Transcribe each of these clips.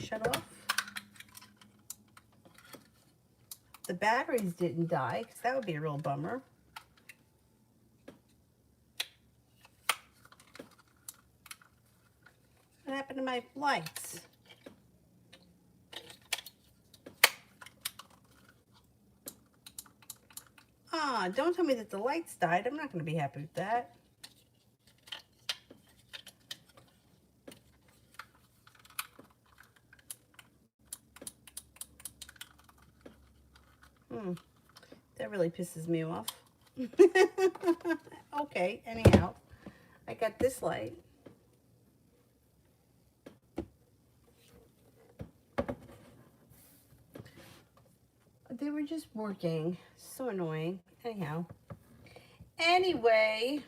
shut off. The batteries didn't die, because that would be a real bummer. What happened to my lights? Ah, don't tell me that the lights died. I'm not going to be happy with that. That really pisses me off. Okay, anyhow, I got this light. They were just working. So annoying. Anyhow. Anyway.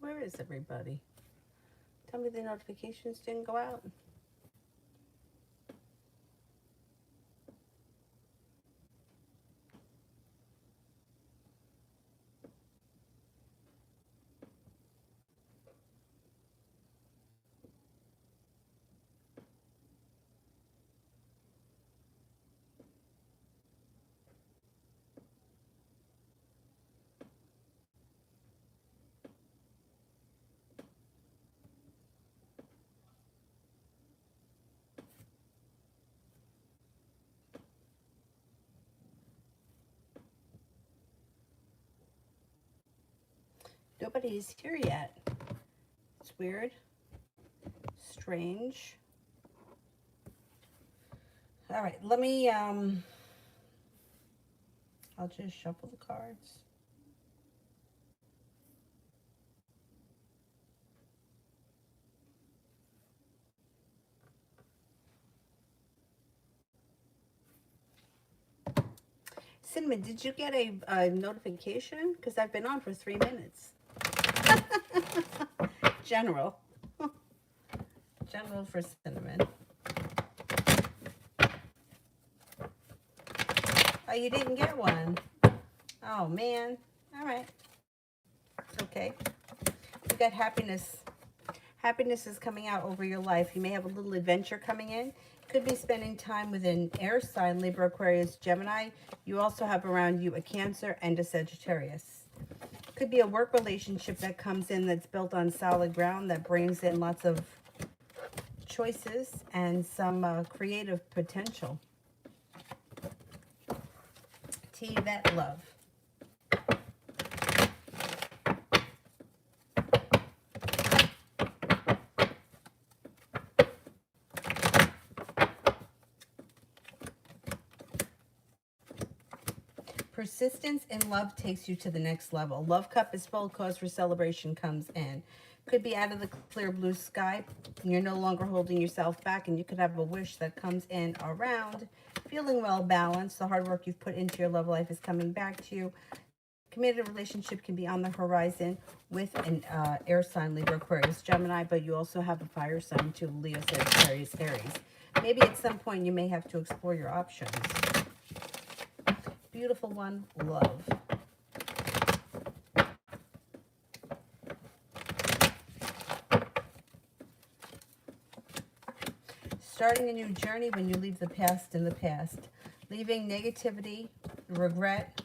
Where is everybody? Tell me the notifications didn't go out. Nobody is here yet. It's weird. Strange. All right, let me, I'll just shuffle the cards. Cinnamon, did you get a notification? Because I've been on for 3 minutes. General. General for Cinnamon. Oh, you didn't get one. Oh, man. All right. Okay. We got happiness. Happiness is coming out over your life. You may have a little adventure coming in. Could be spending time with an air sign, Libra, Aquarius, Gemini. You also have around you a Cancer and a Sagittarius. Could be a work relationship that comes in that's built on solid ground, that brings in lots of choices and some creative potential. T-Vet Love. Persistence in love takes you to the next level. Love cup is full, cause for celebration comes in. Could be out of the clear blue sky. You're no longer holding yourself back, and you could have a wish that comes in around. Feeling well balanced. The hard work you've put into your love life is coming back to you. Committed relationship can be on the horizon with an air sign, Libra, Aquarius, Gemini, but you also have a fire sign too, Leo, Sagittarius, Aries. Maybe at some point you may have to explore your options. Beautiful one, love. Starting a new journey when you leave the past in the past. Leaving negativity, regret,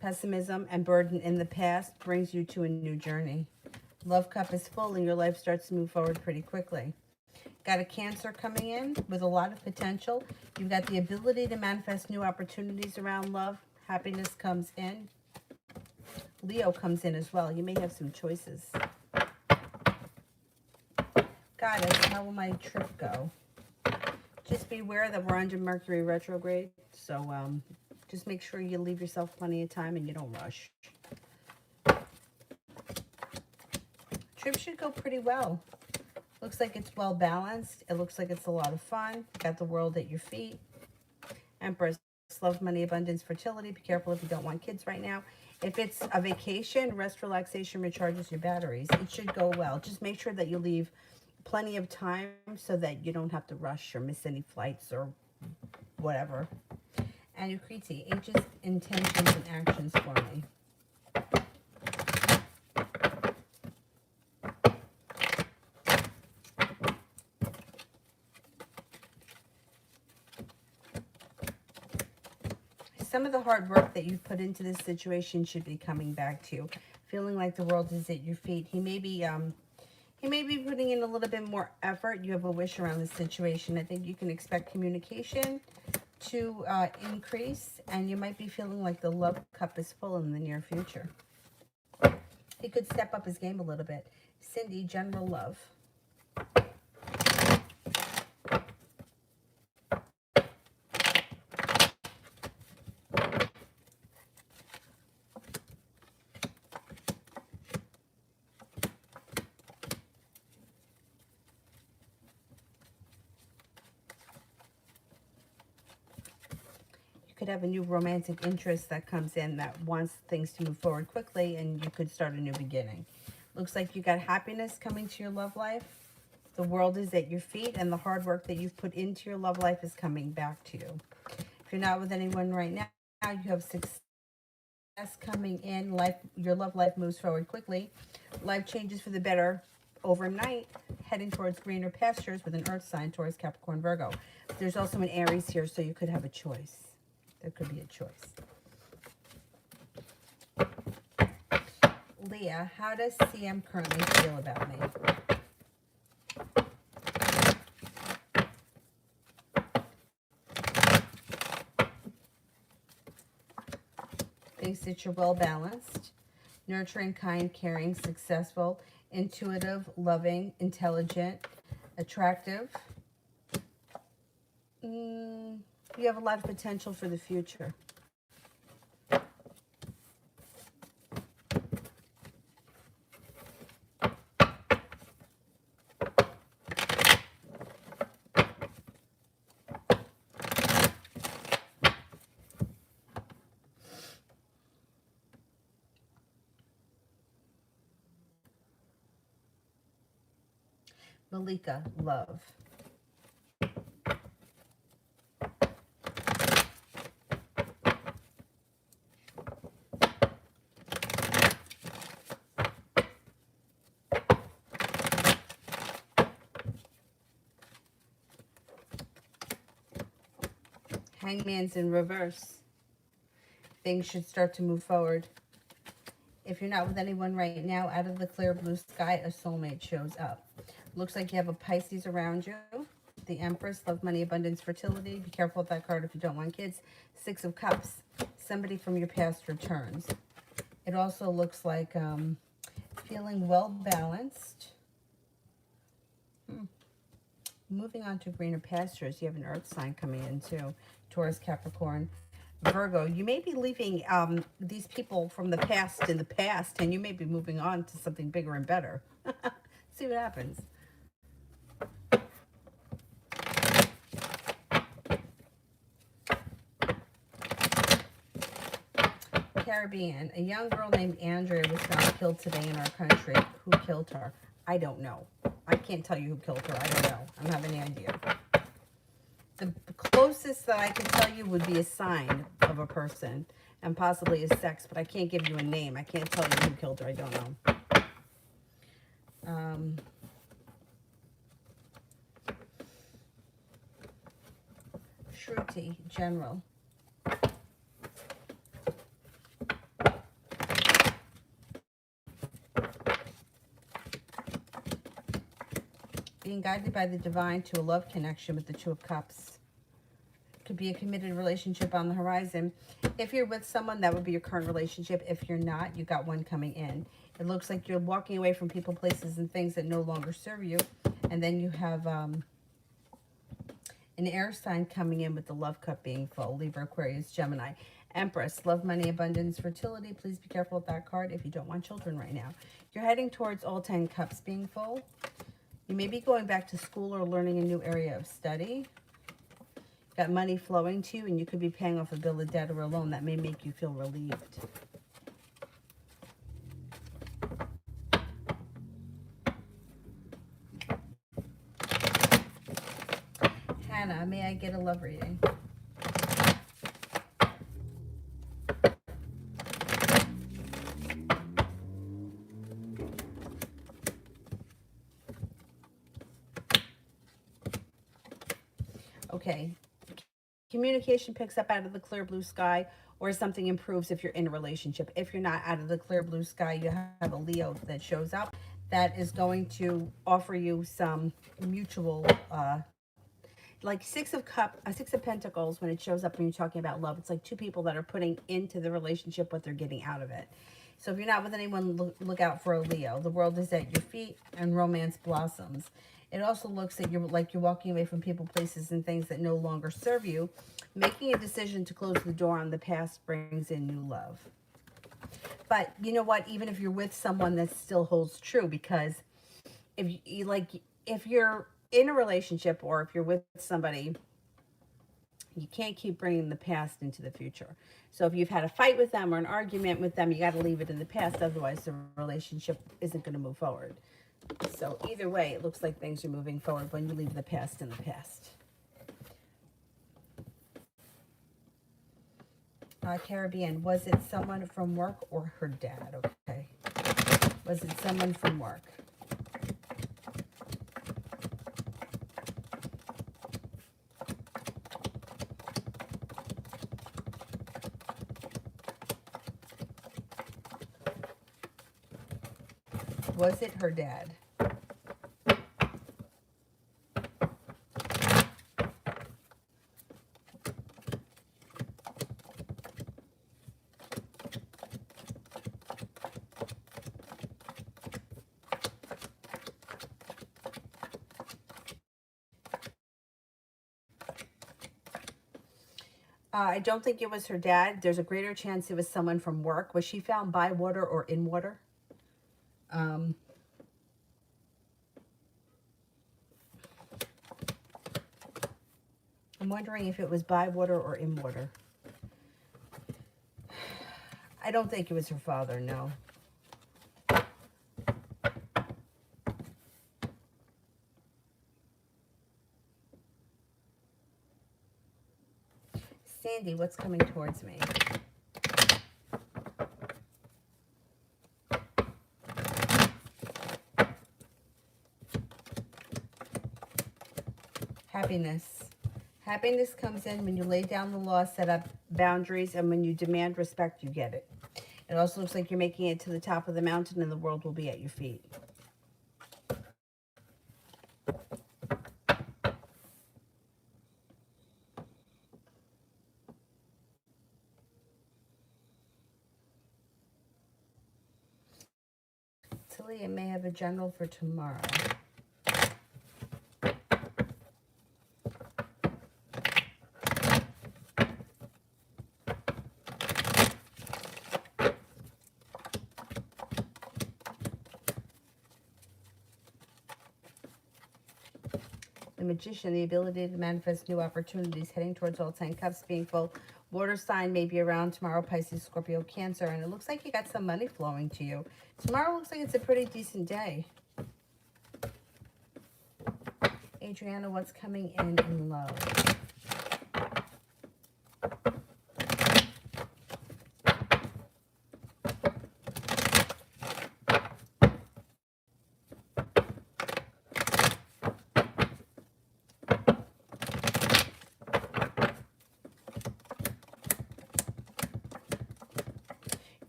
pessimism, and burden in the past brings you to a new journey. Love cup is full and your life starts to move forward pretty quickly. Got a Cancer coming in with a lot of potential. You've got the ability to manifest new opportunities around love. Happiness comes in. Leo comes in as well. You may have some choices. Goddess, how will my trip go? Just beware that we're under Mercury retrograde. So just make sure you leave yourself plenty of time and you don't rush. Trip should go pretty well. Looks like it's well balanced. It looks like it's a lot of fun. Got the world at your feet. Empress, love, money, abundance, fertility. Be careful if you don't want kids right now. If it's a vacation, rest, relaxation, recharges your batteries. It should go well. Just make sure that you leave plenty of time so that you don't have to rush or miss any flights or whatever. And Yukriti, H's intentions and actions for me. Some of the hard work that you've put into this situation should be coming back to you. Feeling like the world is at your feet. He may be putting in a little bit more effort. You have a wish around this situation. I think you can expect communication to increase, and you might be feeling like the love cup is full in the near future. He could step up his game a little bit. Cindy, general love. Could have a new romantic interest that comes in that wants things to move forward quickly, and you could start a new beginning. Looks like you got happiness coming to your love life. The world is at your feet, and the hard work that you've put into your love life is coming back to you. If you're not with anyone right now, you have success coming in. Your love life moves forward quickly. Life changes for the better overnight, heading towards greener pastures with an earth sign, Taurus, Capricorn, Virgo. There's also an Aries here, so you could have a choice. There could be a choice. Leah, how does CM currently feel about me? Thinks that you're well balanced, nurturing, kind, caring, successful, intuitive, loving, intelligent, attractive. You have a lot of potential for the future. Malika, love. Hangman's in reverse. Things should start to move forward. If you're not with anyone right now, out of the clear blue sky, a soulmate shows up. Looks like you have a Pisces around you. The Empress, love, money, abundance, fertility. Be careful with that card if you don't want kids. Six of Cups. Somebody from your past returns. It also looks like feeling well balanced. Moving on to greener pastures. You have an earth sign coming in too. Taurus, Capricorn, Virgo. You may be leaving these people from the past in the past, and you may be moving on to something bigger and better. See what happens. Caribbean. A young girl named Andrea was found killed today in our country. Who killed her? I don't know. I can't tell you who killed her. I don't know. I don't have any idea. The closest that I can tell you would be a sign of a person and possibly a sex, but I can't give you a name. I can't tell you who killed her. I don't know. Shruti, general. Being guided by the divine to a love connection with the Two of Cups. Could be a committed relationship on the horizon. If you're with someone, that would be your current relationship. If you're not, you got one coming in. It looks like you're walking away from people, places, and things that no longer serve you. And then you have An air sign coming in with the love cup being full. Libra, Aquarius, Gemini. Empress, love, money, abundance, fertility. Please be careful with that card if you don't want children right now. You're heading towards all 10 cups being full. You may be going back to school or learning a new area of study. Got money flowing to you, and you could be paying off a bill of debt or a loan that may make you feel relieved. Hannah, may I get a love reading? Okay. Communication picks up out of the clear blue sky, or something improves if you're in a relationship. If you're not out of the clear blue sky, you have a Leo that shows up that is going to offer you some mutual, like Six of Pentacles, when it shows up when you're talking about love, it's like two people that are putting into the relationship what they're getting out of it. So if you're not with anyone, look out for a Leo. The world is at your feet and romance blossoms. It also looks that you're walking away from people, places, and things that no longer serve you. Making a decision to close the door on the past brings in new love. But you know what? Even if you're with someone, that still holds true, because if you're in a relationship or if you're with somebody, you can't keep bringing the past into the future. So if you've had a fight with them or an argument with them, you got to leave it in the past. Otherwise, the relationship isn't going to move forward. So either way, it looks like things are moving forward when you leave the past in the past. Caribbean, was it someone from work or her dad? Okay. Was it someone from work? Was it her dad? I don't think it was her dad. There's a greater chance it was someone from work. Was she found by water or in water? I'm wondering if it was by water or in water. I don't think it was her father, no. Sandy, what's coming towards me? Happiness. Happiness comes in when you lay down the law, set up boundaries, and when you demand respect, you get it. It also looks like you're making it to the top of the mountain and the world will be at your feet. Talia may have a general for tomorrow. The Magician, the ability to manifest new opportunities, heading towards all 10 cups being full. Water sign may be around tomorrow, Pisces, Scorpio, Cancer, and it looks like you got some money flowing to you. Tomorrow looks like it's a pretty decent day. Adriana, what's coming in love?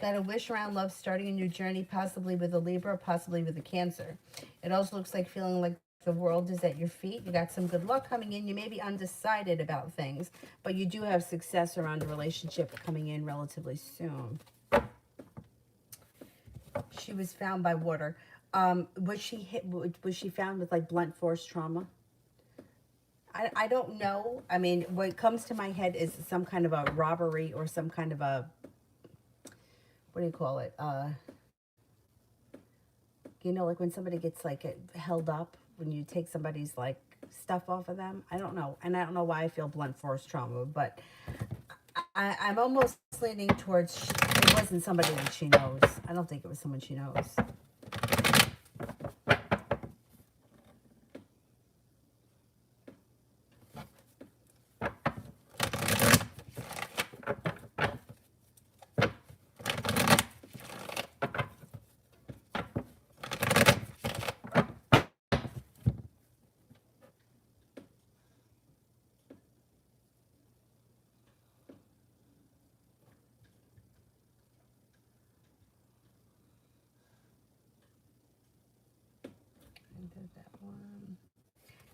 Got a wish around love, starting a new journey, possibly with a Libra, possibly with a Cancer. It also looks like feeling like the world is at your feet. You got some good luck coming in. You may be undecided about things, but you do have success around a relationship coming in relatively soon. She was found by water. Was she found with like blunt force trauma? I don't know. I mean, what comes to my head is some kind of a robbery or some kind of a, what do you call it? You know, like when somebody gets like held up, when you take somebody's like stuff off of them. I don't know. And I don't know why I feel blunt force trauma, but I'm almost leaning towards it wasn't somebody that she knows. I don't think it was someone she knows. I did that one.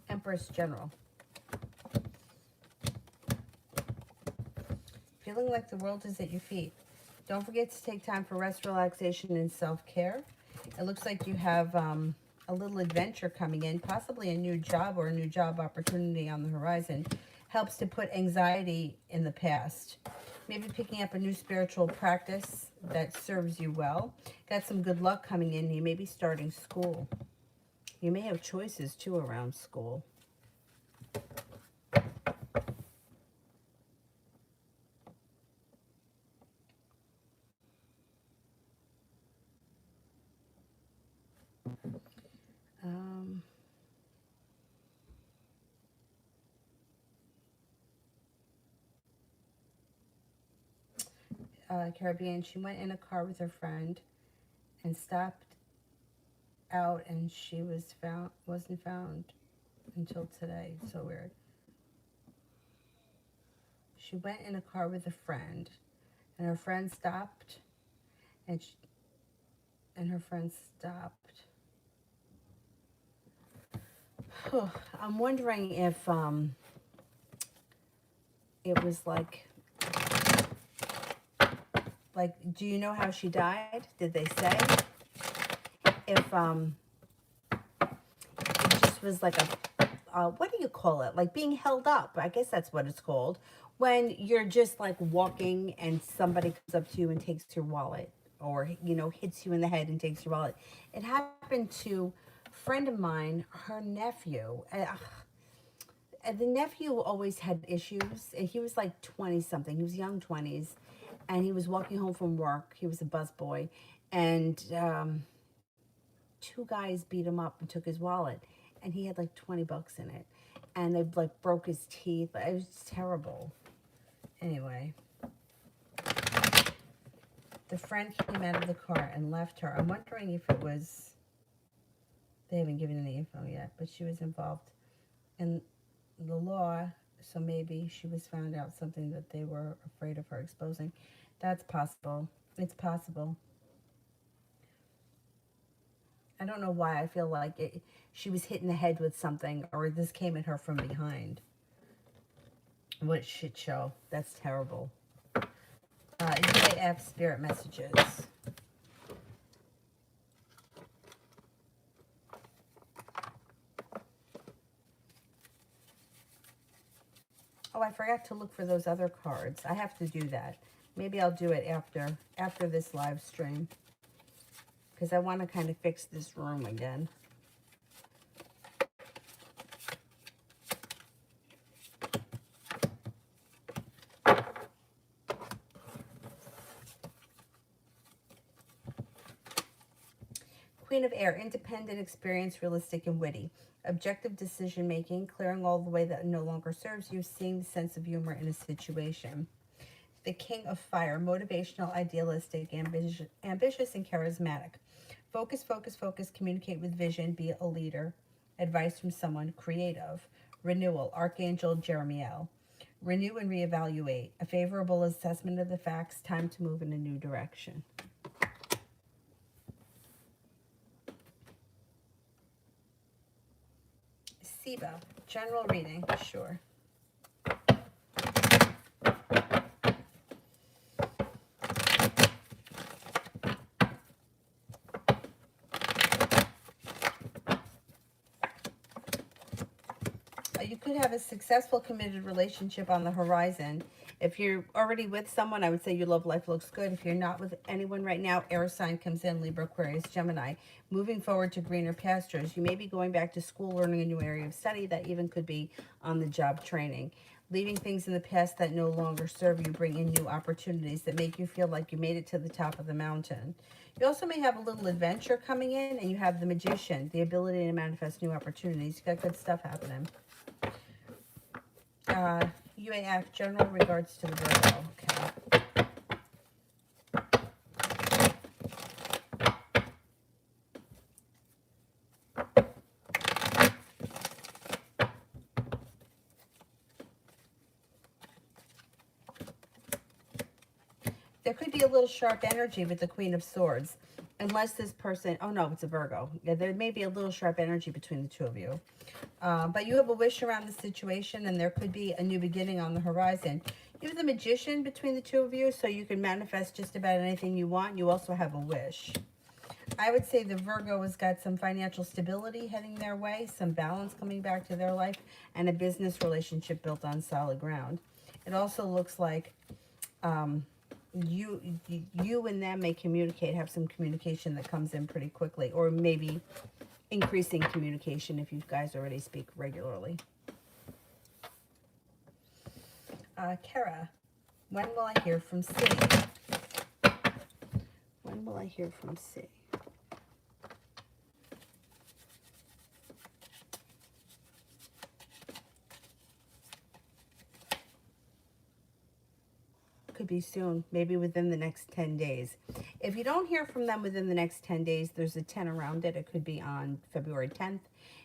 Empress General. Feeling like the world is at your feet. Don't forget to take time for rest, relaxation, and self-care. It looks like you have a little adventure coming in, possibly a new job or a new job opportunity on the horizon. Helps to put anxiety in the past. Maybe picking up a new spiritual practice that serves you well. Got some good luck coming in. You may be starting school. You may have choices, too, around school. Um, Caribbean, she went in a car with her friend and stopped out, and she wasn't found until today. So weird. She went in a car with a friend, and her friend stopped, and her friend stopped. I'm wondering if it was like, do you know how she died? Did they say? If it just was like a, what do you call it? Like being held up. I guess that's what it's called. When you're just like walking and somebody comes up to you and takes your wallet, or, you know, hits you in the head and takes your wallet. It happened to a friend of mine, her nephew. The nephew always had issues. He was like 20 something. He was young 20s. And he was walking home from work. He was a busboy. And two guys beat him up and took his wallet. And he had like 20 bucks in it. And they like broke his teeth. It was terrible. Anyway. The friend came out of the car and left her. I'm wondering if it was... They haven't given any info yet. But she was involved in the law. So maybe she was found out something that they were afraid of her exposing. That's possible. It's possible. I don't know why I feel like she was hit in the head with something, or this came at her from behind. What a shit show. That's terrible. UAF spirit messages. Oh, I forgot to look for those other cards. I have to do that. Maybe I'll do it after this live stream, because I want to kind of fix this room again. Queen of Air, independent, experienced, realistic, and witty. Objective decision making, clearing all the way that no longer serves you, seeing the sense of humor in a situation. The King of Fire, motivational, idealistic, ambitious, and charismatic. Focus, focus, focus, communicate with vision, be a leader. Advice from someone creative. Renewal, Archangel Jeremiel. Renew and reevaluate. A favorable assessment of the facts, time to move in a new direction. Siba, general reading, sure. You could could have a successful committed relationship on the horizon. If you're already with someone, I would say your love life looks good. If you're not with anyone right now, air sign comes in, Libra, Aquarius, Gemini. Moving forward to greener pastures. You may be going back to school, learning a new area of study. That even could be on the job training. Leaving things in the past that no longer serve you, bring in new opportunities that make you feel like you made it to the top of the mountain. You also may have a little adventure coming in, and you have the Magician, the ability to manifest new opportunities. You got good stuff happening. UAF, general regards to the Virgo. Okay. There could be a little sharp energy with the Queen of Swords. Unless this person, oh no, it's a Virgo. Yeah, there may be a little sharp energy between the two of you. But you have a wish around the situation, and there could be a new beginning on the horizon. You have the Magician between the two of you, so you can manifest just about anything you want. You also have a wish. I would say the Virgo has got some financial stability heading their way, some balance coming back to their life, and a business relationship built on solid ground. It also looks like you and them may communicate, have some communication that comes in pretty quickly, or maybe increasing communication if you guys already speak regularly. Kara, when will I hear from C? When will I hear from C? Could be soon, maybe within the next 10 days. If you don't hear from them within the next 10 days, there's a 10 around it. It could be on February 10th.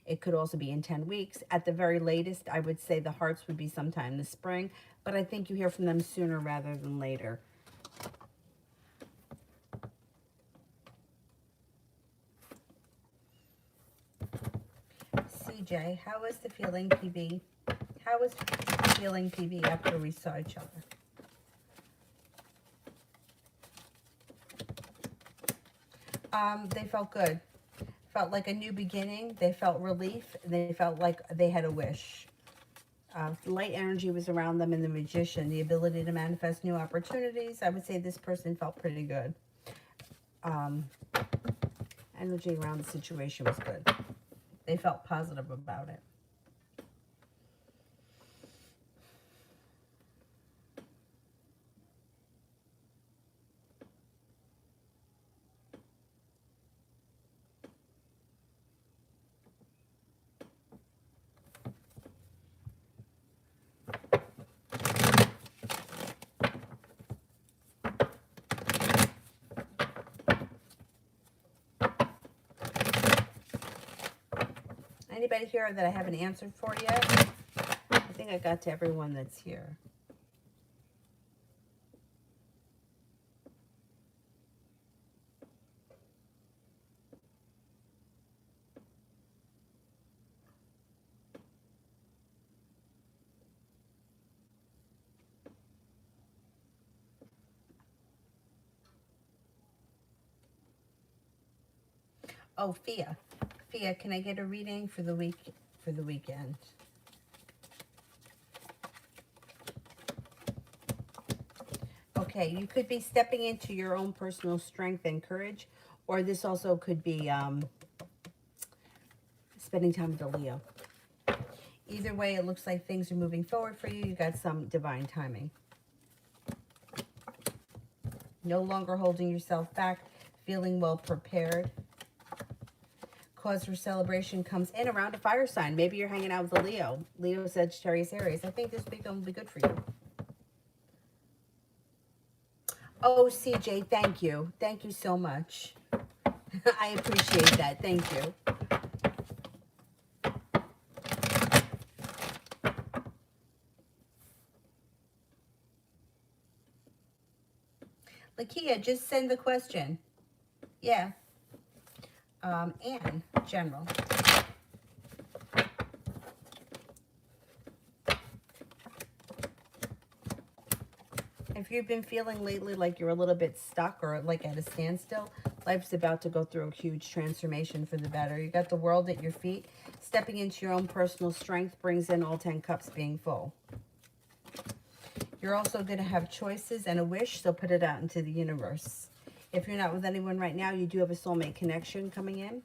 It could also be in 10 weeks. At the very latest, I would say the hearts would be sometime in the spring, but I think you hear from them sooner rather than later. CJ, how is the feeling PB? How is the feeling PB after we saw each other? They felt good. Felt like a new beginning. They felt relief. They felt like they had a wish. Light energy was around them in the Magician. The ability to manifest new opportunities. I would say this person felt pretty good. Energy around the situation was good. They felt positive about it. Anybody here that I haven't answered for yet? I think I got to everyone that's here. Oh, Fia. Fia, can I get a reading for the weekend? Okay, you could be stepping into your own personal strength and courage, or this also could be spending time with the Leo. Either way, it looks like things are moving forward for you. You got some divine timing. No longer holding yourself back, feeling well prepared. Cause for celebration comes in around a fire sign. Maybe you're hanging out with a Leo. Leo, Sagittarius, Aries. I think this weekend will be good for you. Oh, CJ, thank you. Thank you so much. I appreciate that. Thank you. Lakia, just send the question. Yeah. Anne, general. If you've been feeling lately like you're a little bit stuck or like at a standstill, Life's about to go through a huge transformation for the better. You got the world at your feet. Stepping into your own personal strength brings in all 10 cups being full. You're also going to have choices and a wish, so put it out into the universe. If you're not with anyone right now, you do have a soulmate connection coming in.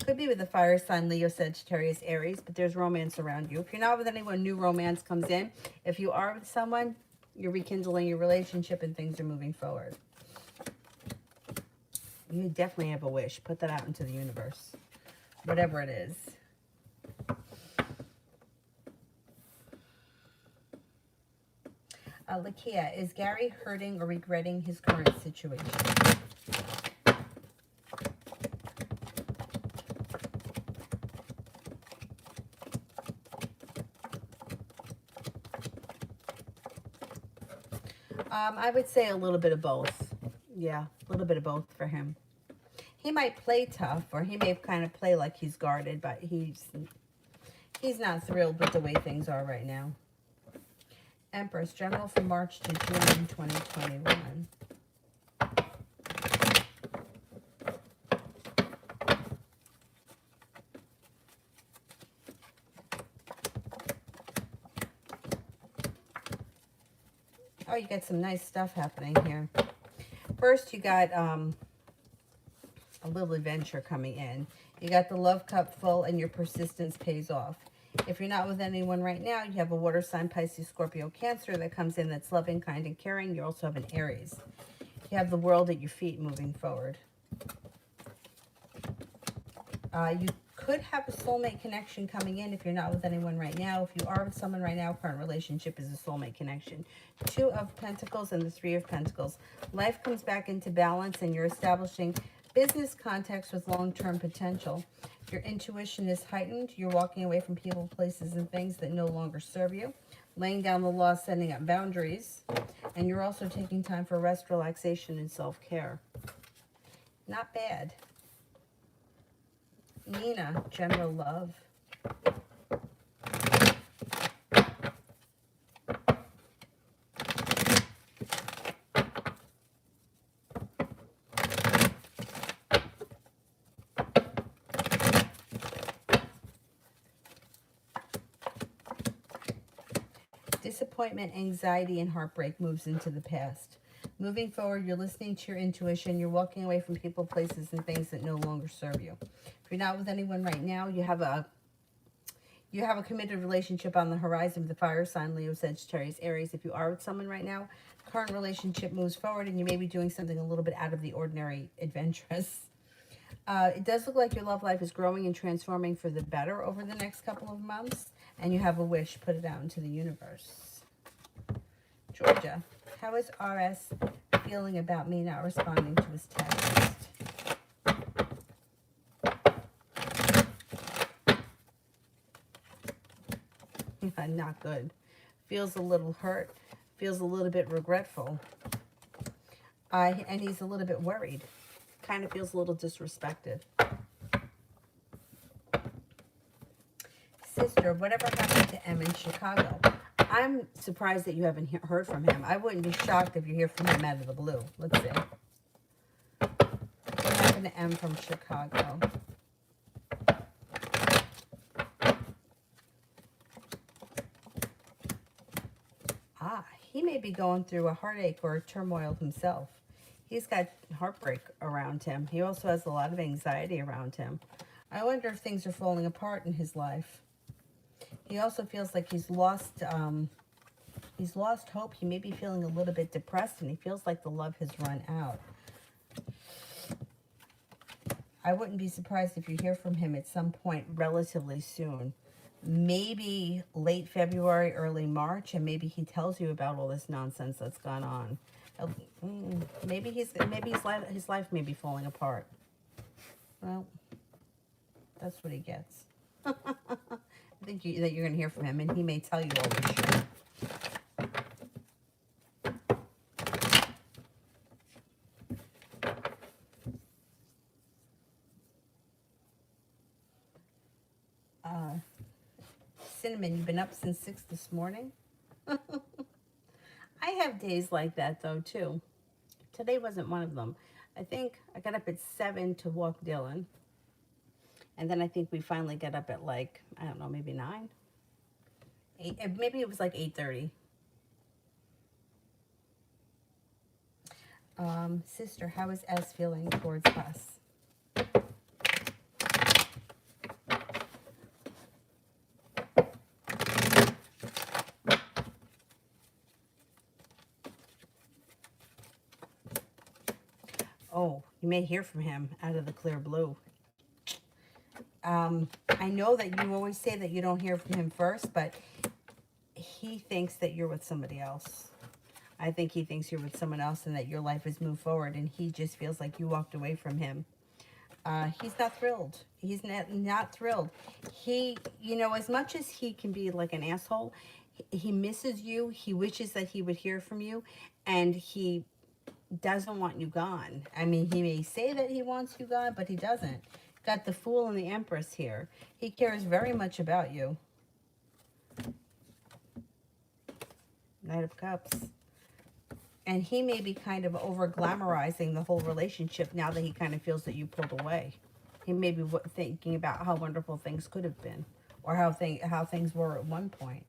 Could be with a fire sign, Leo, Sagittarius, Aries, but there's romance around you. If you're not with anyone, new romance comes in. If you are with someone, you're rekindling your relationship and things are moving forward. You definitely have a wish. Put that out into the universe. Whatever it is. Lakia, is Gary hurting or regretting his current situation? I would say a little bit of both. Yeah, a little bit of both for him. He might play tough, or he may kind of play like he's guarded, but he's not thrilled with the way things are right now. Empress, general from March to June 2021. Oh, you got some nice stuff happening here. First, you got a little adventure coming in. You got the love cup full and your persistence pays off. If you're not with anyone right now, you have a water sign, Pisces, Scorpio, Cancer that comes in that's loving, kind, and caring. You also have an Aries. You have the world at your feet moving forward. You could have a soulmate connection coming in if you're not with anyone right now. If you are with someone right now, current relationship is a soulmate connection. 2 of Pentacles and the 3 of Pentacles. Life comes back into balance and you're establishing business contacts with long-term potential. Your intuition is heightened. You're walking away from people, places, and things that no longer serve you. Laying down the law, setting up boundaries. And you're also taking time for rest, relaxation, and self-care. Not bad. Nina, general love. Disappointment, anxiety, and heartbreak moves into the past. Moving forward, you're listening to your intuition. You're walking away from people, places, and things that no longer serve you. If you're not with anyone right now, you have a committed relationship on the horizon with the fire sign, Leo, Sagittarius, Aries. If you are with someone right now, current relationship moves forward and you may be doing something a little bit out of the ordinary, adventurous. It does look like your love life is growing and transforming for the better over the next couple of months. And you have a wish, put it out into the universe. Georgia, how is RS feeling about me not responding to his text? Not good. Feels a little hurt. Feels a little bit regretful. And he's a little bit worried. Kind of feels a little disrespected. Sister, whatever happened to M in Chicago? I'm surprised that you haven't heard from him. I wouldn't be shocked if you hear from him out of the blue. Let's see. What happened to M from Chicago? He may be going through a heartache or a turmoil himself. He's got heartbreak around him. He also has a lot of anxiety around him. I wonder if things are falling apart in his life. He also feels like he's lost hope. He may be feeling a little bit depressed, and he feels like the love has run out. I wouldn't be surprised if you hear from him at some point relatively soon. Maybe late February, early March, and maybe he tells you about all this nonsense that's gone on. Maybe his life may be falling apart. Well, that's what he gets. I think that you're going to hear from him, and he may tell you all this shit. Cinnamon, you've been up since 6 this morning? I have days like that, though, too. Today wasn't one of them. I think I got up at 7 to walk Dylan. And then I think we finally got up at like, I don't know, maybe 9. 8, maybe it was like 8:30. Sister, how is S feeling towards us? Oh, you may hear from him out of the clear blue. I know that you always say that you don't hear from him first, but he thinks that you're with somebody else. I think he thinks you're with someone else and that your life has moved forward, and he just feels like you walked away from him. He's not thrilled. He's not thrilled. He, you know, as much as he can be like an asshole, he misses you. He wishes that he would hear from you, and he doesn't want you gone. I mean, he may say that he wants you gone, but he doesn't. Got the Fool and the Empress here. He cares very much about you. Knight of Cups. And he may be kind of over glamorizing the whole relationship now that he kind of feels that you pulled away. He may be thinking about how wonderful things could have been, or how things were at one point.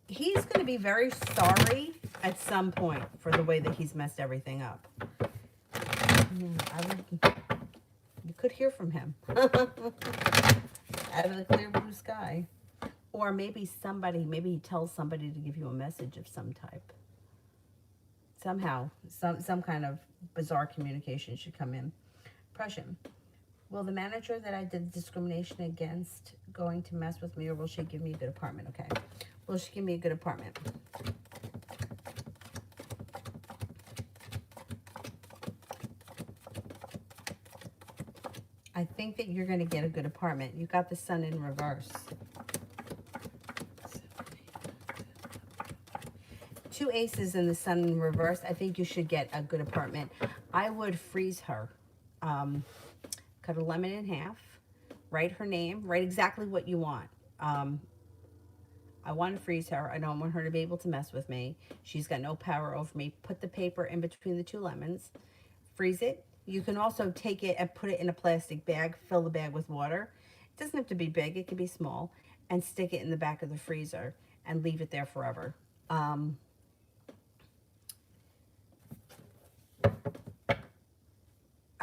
He's going to be very sorry at some point for the way that he's messed everything up. You could hear from him out of the clear blue sky. Or maybe he tells somebody to give you a message of some type. Somehow, some kind of bizarre communication should come in. Impression. Will the manager that I did discrimination against going to mess with me, or will she give me a good apartment? Okay. Will she give me a good apartment? I think that you're going to get a good apartment. You got the Sun in reverse. 2 aces and the Sun in reverse. I think you should get a good apartment. I would freeze her. Cut a lemon in half. Write her name. Write exactly what you want. I want to freeze her. I don't want her to be able to mess with me. She's got no power over me. Put the paper in between the 2 lemons. Freeze it. You can also take it and put it in a plastic bag. Fill the bag with water. It doesn't have to be big. It can be small. And stick it in the back of the freezer and leave it there forever.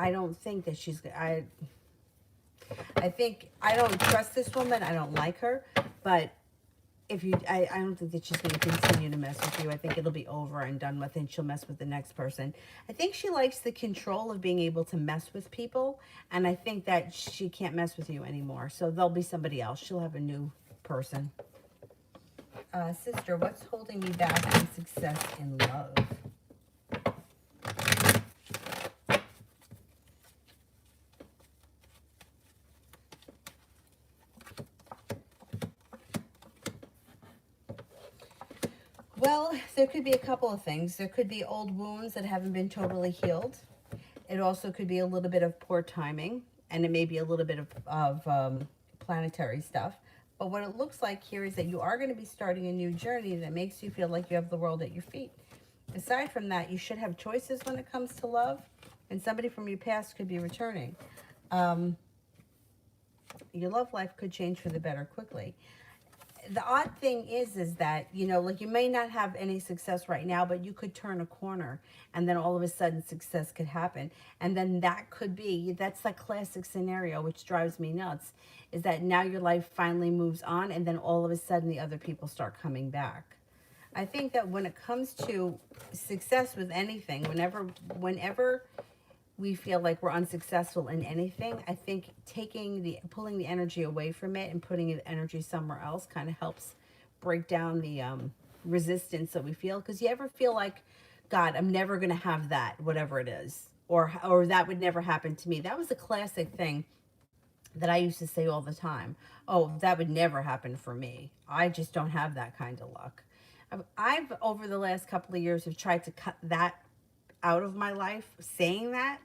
I don't think that she's... I don't trust this woman. I don't like her. But I don't think that she's going to continue to mess with you. I think it'll be over and done with, and she'll mess with the next person. I think she likes the control of being able to mess with people, and I think that she can't mess with you anymore. So there'll be somebody else. She'll have a new person. Sister, what's holding me back in success in love? Well, there could be a couple of things. There could be old wounds that haven't been totally healed. It also could be a little bit of poor timing, and it may be a little bit of planetary stuff. But what it looks like here is that you are going to be starting a new journey that makes you feel like you have the world at your feet. Aside from that, you should have choices when it comes to love, and somebody from your past could be returning. Your love life could change for the better quickly. The odd thing is that, you know, like you may not have any success right now, but you could turn a corner and then all of a sudden success could happen. And then that's the classic scenario, which drives me nuts, is that now your life finally moves on and then all of a sudden the other people start coming back. I think that when it comes to success with anything, whenever we feel like we're unsuccessful in anything, I think pulling the energy away from it and putting the energy somewhere else kind of helps break down the resistance that we feel. Because you ever feel like, God, I'm never going to have that, whatever it is, or that would never happen to me. That was a classic thing that I used to say all the time. Oh, that would never happen for me. I just don't have that kind of luck. I've over the last couple of years have tried to cut that out of my life, saying that,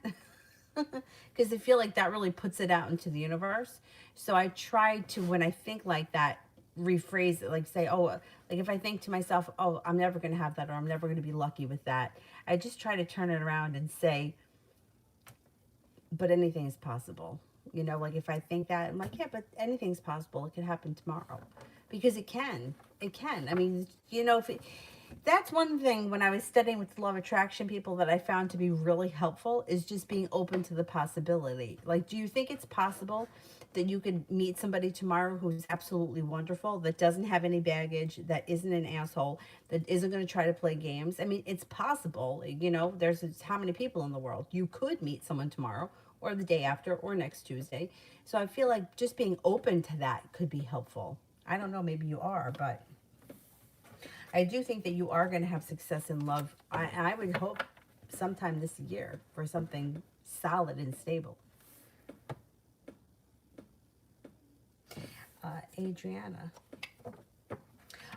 because I feel like that really puts it out into the universe. So I try to, when I think like that, rephrase it, like say, oh, like if I think to myself, oh, I'm never going to have that, or I'm never going to be lucky with that, I just try to turn it around and say, but anything is possible. You know, like if I think that, I'm like, yeah, but anything's possible. It can happen tomorrow. Because it can. It can. I mean, you know, that's one thing when I was studying with law of attraction people that I found to be really helpful is just being open to the possibility. Like, do you think it's possible that you could meet somebody tomorrow who's absolutely wonderful, that doesn't have any baggage, that isn't an asshole, that isn't going to try to play games? I mean, it's possible. You know, there's how many people in the world. You could meet someone tomorrow or the day after or next Tuesday. So I feel like just being open to that could be helpful. I don't know, maybe you are, but I do think that you are going to have success in love. I would hope sometime this year for something solid and stable. Adriana.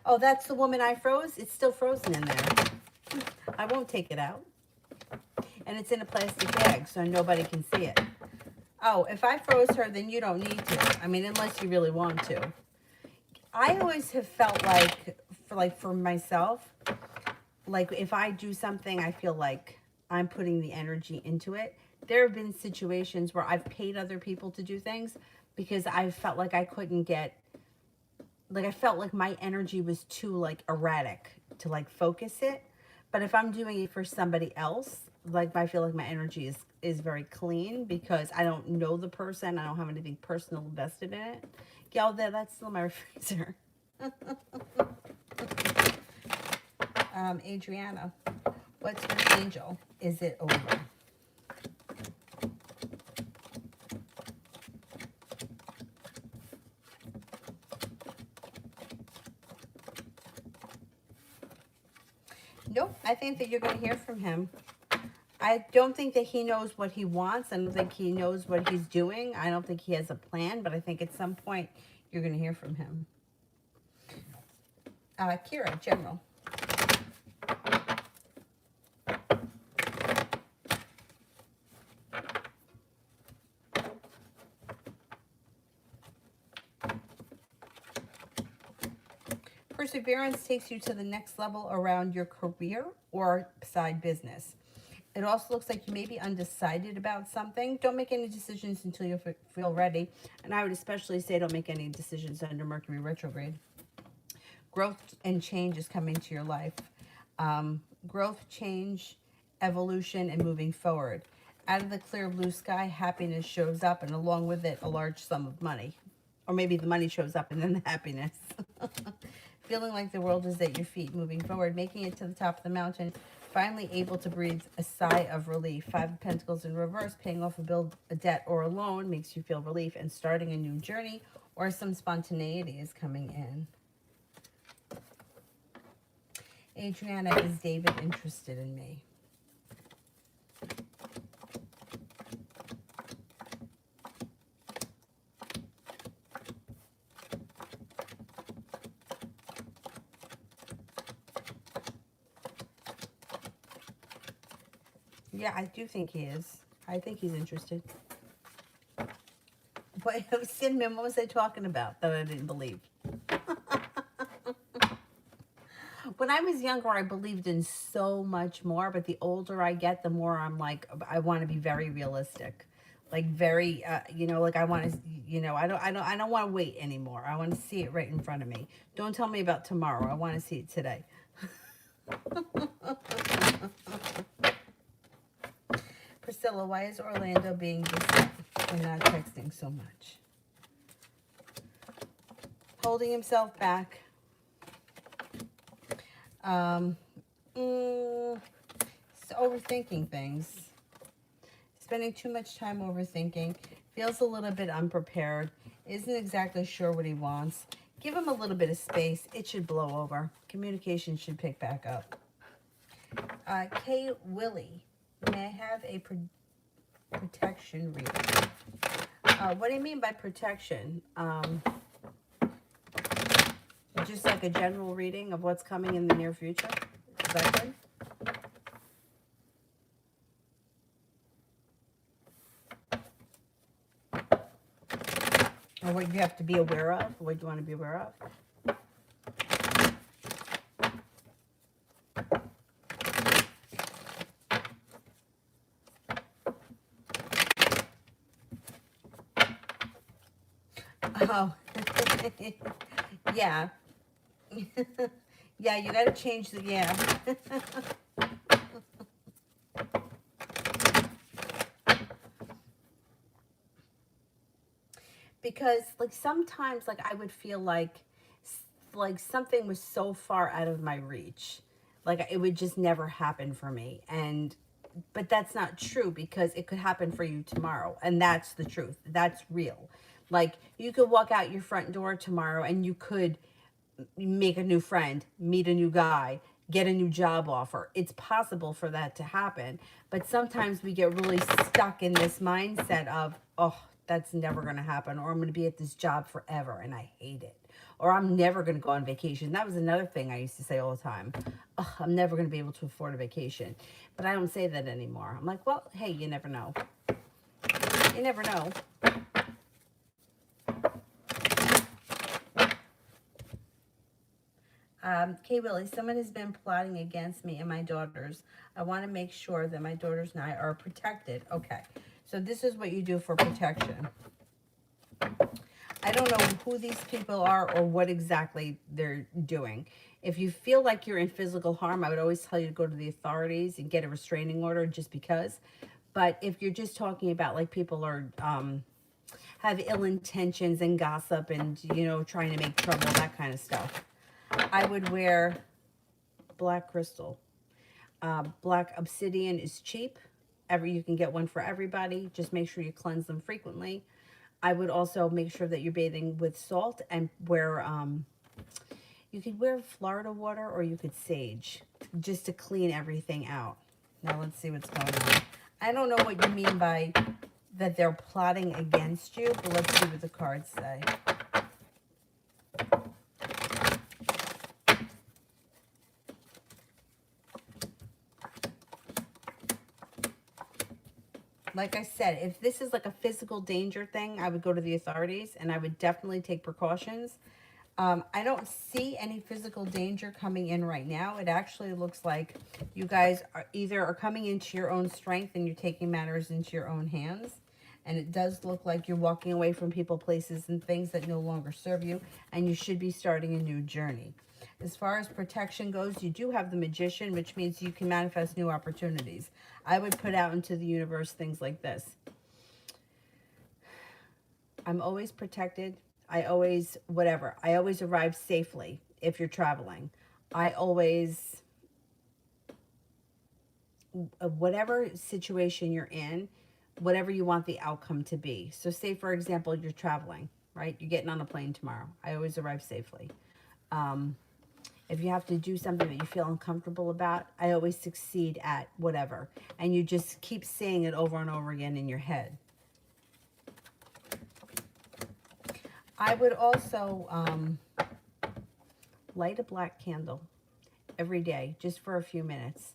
Oh, that's the woman I froze? It's still frozen in there. I won't take it out. And it's in a plastic bag, so nobody can see it. Oh, if I froze her, then you don't need to. I mean, unless you really want to. I always have felt like for myself, like if I do something, I feel like I'm putting the energy into it. There have been situations where I've paid other people to do things because I felt like I couldn't get, like I felt like my energy was too like erratic to like focus it. But if I'm doing it for somebody else, like I feel like my energy is very clean because I don't know the person. I don't have anything personal invested in it. Y'all, that's still my freezer. Adriana, what's with Angel? Is it over? Nope, I think that you're going to hear from him. I don't think that he knows what he wants. I don't think he knows what he's doing. I don't think he has a plan, but I think at some point you're going to hear from him. Kira, General. Perseverance takes you to the next level around your career or side business. It also looks like you may be undecided about something. Don't make any decisions until you feel ready. And I would especially say don't make any decisions under Mercury retrograde. Growth and change is coming to your life. Growth, change, evolution, and moving forward. Out of the clear blue sky, happiness shows up, and along with it, a large sum of money. Or maybe the money shows up and then the happiness. Feeling like the world is at your feet, moving forward, making it to the top of the mountain, finally able to breathe a sigh of relief. Five of Pentacles in reverse, paying off a bill, a debt, or a loan makes you feel relief, and starting a new journey or some spontaneity is coming in. Adriana, is David interested in me? Yeah, I do think he is. I think he's interested. What, Cinnamon, what was I talking about that I didn't believe? When I was younger, I believed in so much more, but the older I get, the more I'm like, I want to be very realistic. Like very, you know, like I want to, you know, I don't want to wait anymore. I want to see it right in front of me. Don't tell me about tomorrow. I want to see it today. Priscilla, why is Orlando being distant and not texting so much? Holding himself back. Overthinking things. Spending too much time overthinking. Feels a little bit unprepared. Isn't exactly sure what he wants. Give him a little bit of space. It should blow over. Communication should pick back up. Kay Willie. May I have a protection reading? What do you mean by protection? Just like a general reading of what's coming in the near future? Is that good? Or what you have to be aware of? What you want to be aware of? Oh, yeah. Yeah, you got to change the, yeah. Because like sometimes like I would feel like something was so far out of my reach. Like it would just never happen for me. And but that's not true because it could happen for you tomorrow. And that's the truth. That's real. Like you could walk out your front door tomorrow and you could make a new friend, meet a new guy, get a new job offer. It's possible for that to happen. But sometimes we get really stuck in this mindset of, oh, that's never going to happen, or I'm going to be at this job forever and I hate it. Or I'm never going to go on vacation. That was another thing I used to say all the time. Oh, I'm never going to be able to afford a vacation. But I don't say that anymore. I'm like, well, hey, you never know. You never know. Kay Willie, someone has been plotting against me and my daughters. I want to make sure that my daughters and I are protected. Okay, so this is what you do for protection. I don't know who these people are or what exactly they're doing. If you feel like you're in physical harm, I would always tell you to go to the authorities and get a restraining order just because. But if you're just talking about like people are have ill intentions and gossip and, you know, trying to make trouble, that kind of stuff, I would wear black crystal. Black obsidian is cheap. You can get one for everybody. Just make sure you cleanse them frequently. I would also make sure that you're bathing with salt and wear, you could wear Florida water or you could sage just to clean everything out. Now let's see what's going on. I don't know what you mean by that they're plotting against you, but let's see what the cards say. Like I said, if this is like a physical danger thing, I would go to the authorities and I would definitely take precautions. I don't see any physical danger coming in right now. It actually looks like you guys are coming into your own strength and you're taking matters into your own hands. And it does look like you're walking away from people, places, and things that no longer serve you. And you should be starting a new journey. As far as protection goes, you do have the Magician, which means you can manifest new opportunities. I would put out into the universe things like this. I'm always protected. I always, whatever. I always arrive safely if you're traveling. I always, whatever situation you're in, whatever you want the outcome to be. So say, for example, you're traveling, right? You're getting on a plane tomorrow. I always arrive safely. If you have to do something that you feel uncomfortable about, I always succeed at whatever. And you just keep saying it over and over again in your head. I would also light a black candle every day, just for a few minutes.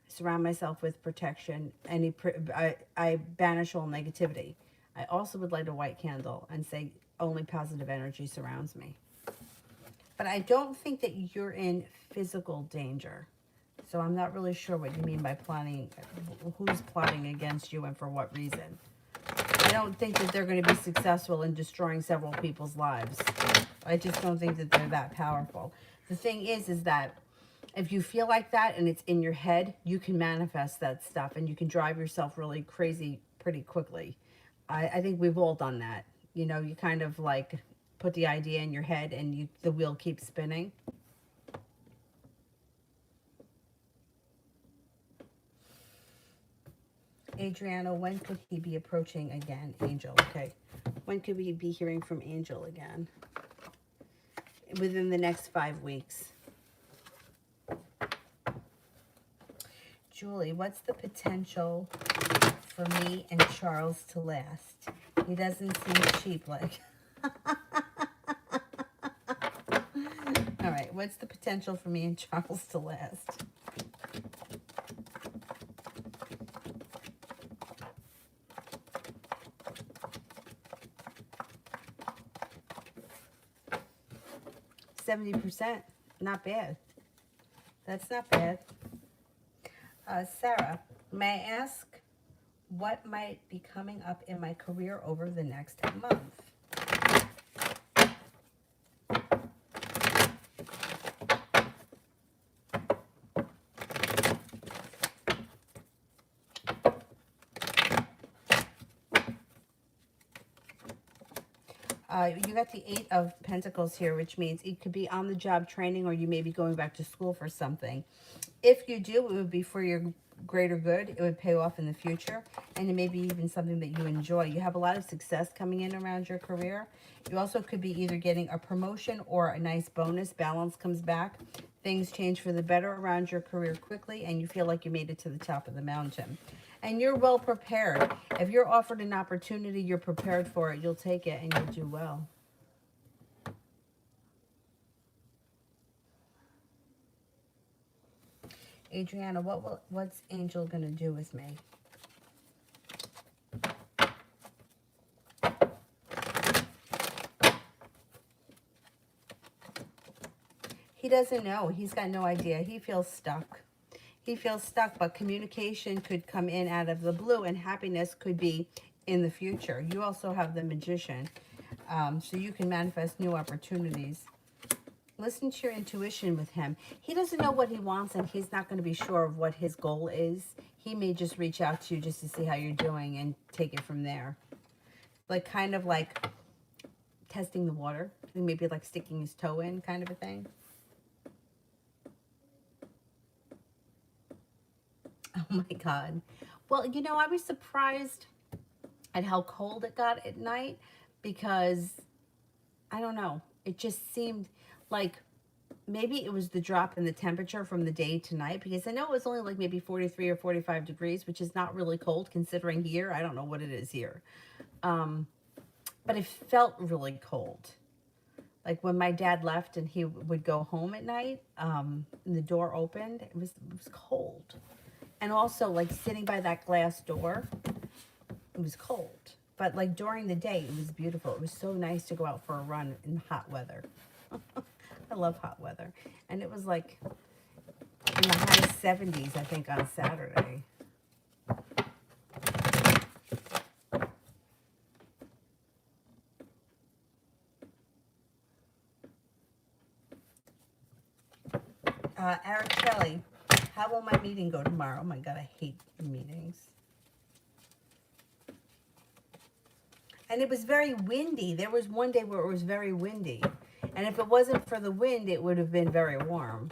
Surround myself with protection. I banish all negativity. I also would light a white candle and say only positive energy surrounds me. But I don't think that you're in physical danger. So I'm not really sure what you mean by plotting, who's plotting against you and for what reason. I don't think that they're going to be successful in destroying several people's lives. I just don't think that they're that powerful. The thing is that if you feel like that and it's in your head, you can manifest that stuff and you can drive yourself really crazy pretty quickly. I think we've all done that. You know, you kind of like put the idea in your head and the wheel keeps spinning. Adriana, when could he be approaching again? Angel, okay. When could we be hearing from Angel again? Within the next 5 weeks. Julie, what's the potential for me and Charles to last? He doesn't seem cheap like. All right, what's the potential for me and Charles to last? %, not bad. That's not bad. Sarah, may I ask what might be coming up in my career over the next month? You got the Eight of Pentacles here, which means it could be on the job training, or you may be going back to school for something. If you do, it would be for your greater good. It would pay off in the future, and it may be even something that you enjoy. You have a lot of success coming in around your career. You also could be either getting a promotion or a nice bonus. Balance comes back. Things change for the better around your career quickly, and you feel like you made it to the top of the mountain. And you're well prepared. If you're offered an opportunity, you're prepared for it. You'll take it, and you'll do well. Adriana, what's Angel going to do with me? He doesn't know. He's got no idea. He feels stuck. He feels stuck, but communication could come in out of the blue, and happiness could be in the future. You also have the Magician, so you can manifest new opportunities. Listen to your intuition with him. He doesn't know what he wants, and he's not going to be sure of what his goal is. He may just reach out to you just to see how you're doing and take it from there. Like, kind of like testing the water. Maybe like sticking his toe in, kind of a thing. Oh my God. Well, you know, I was surprised at how cold it got at night, because, I don't know, it just seemed like maybe it was the drop in the temperature from the day to night, because I know it was only like maybe 43 or 45 degrees, which is not really cold considering here. I don't know what it is here. But it felt really cold. Like when my dad left and he would go home at night, and the door opened, it was cold. And also, like, sitting by that glass door, it was cold. But, like, during the day, it was beautiful. It was so nice to go out for a run in hot weather. I love hot weather. And it was, like, in the high 70s, I think, on Saturday. Eric Kelly, how will my meeting go tomorrow? Oh, my God, I hate meetings. And it was very windy. There was one day where it was very windy. And if it wasn't for the wind, it would have been very warm.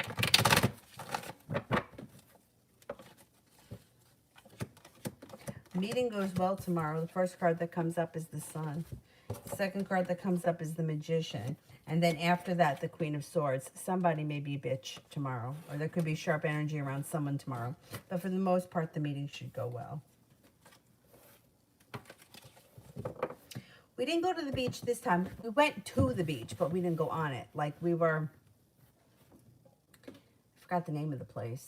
Meeting goes well tomorrow. The first card that comes up is the Sun. The second card that comes up is the Magician. And then after that, the Queen of Swords. Somebody may be a bitch tomorrow. Or there could be sharp energy around someone tomorrow. But for the most part, the meeting should go well. We didn't go to the beach this time. We went to the beach, but we didn't go on it. Like, we were... I forgot the name of the place.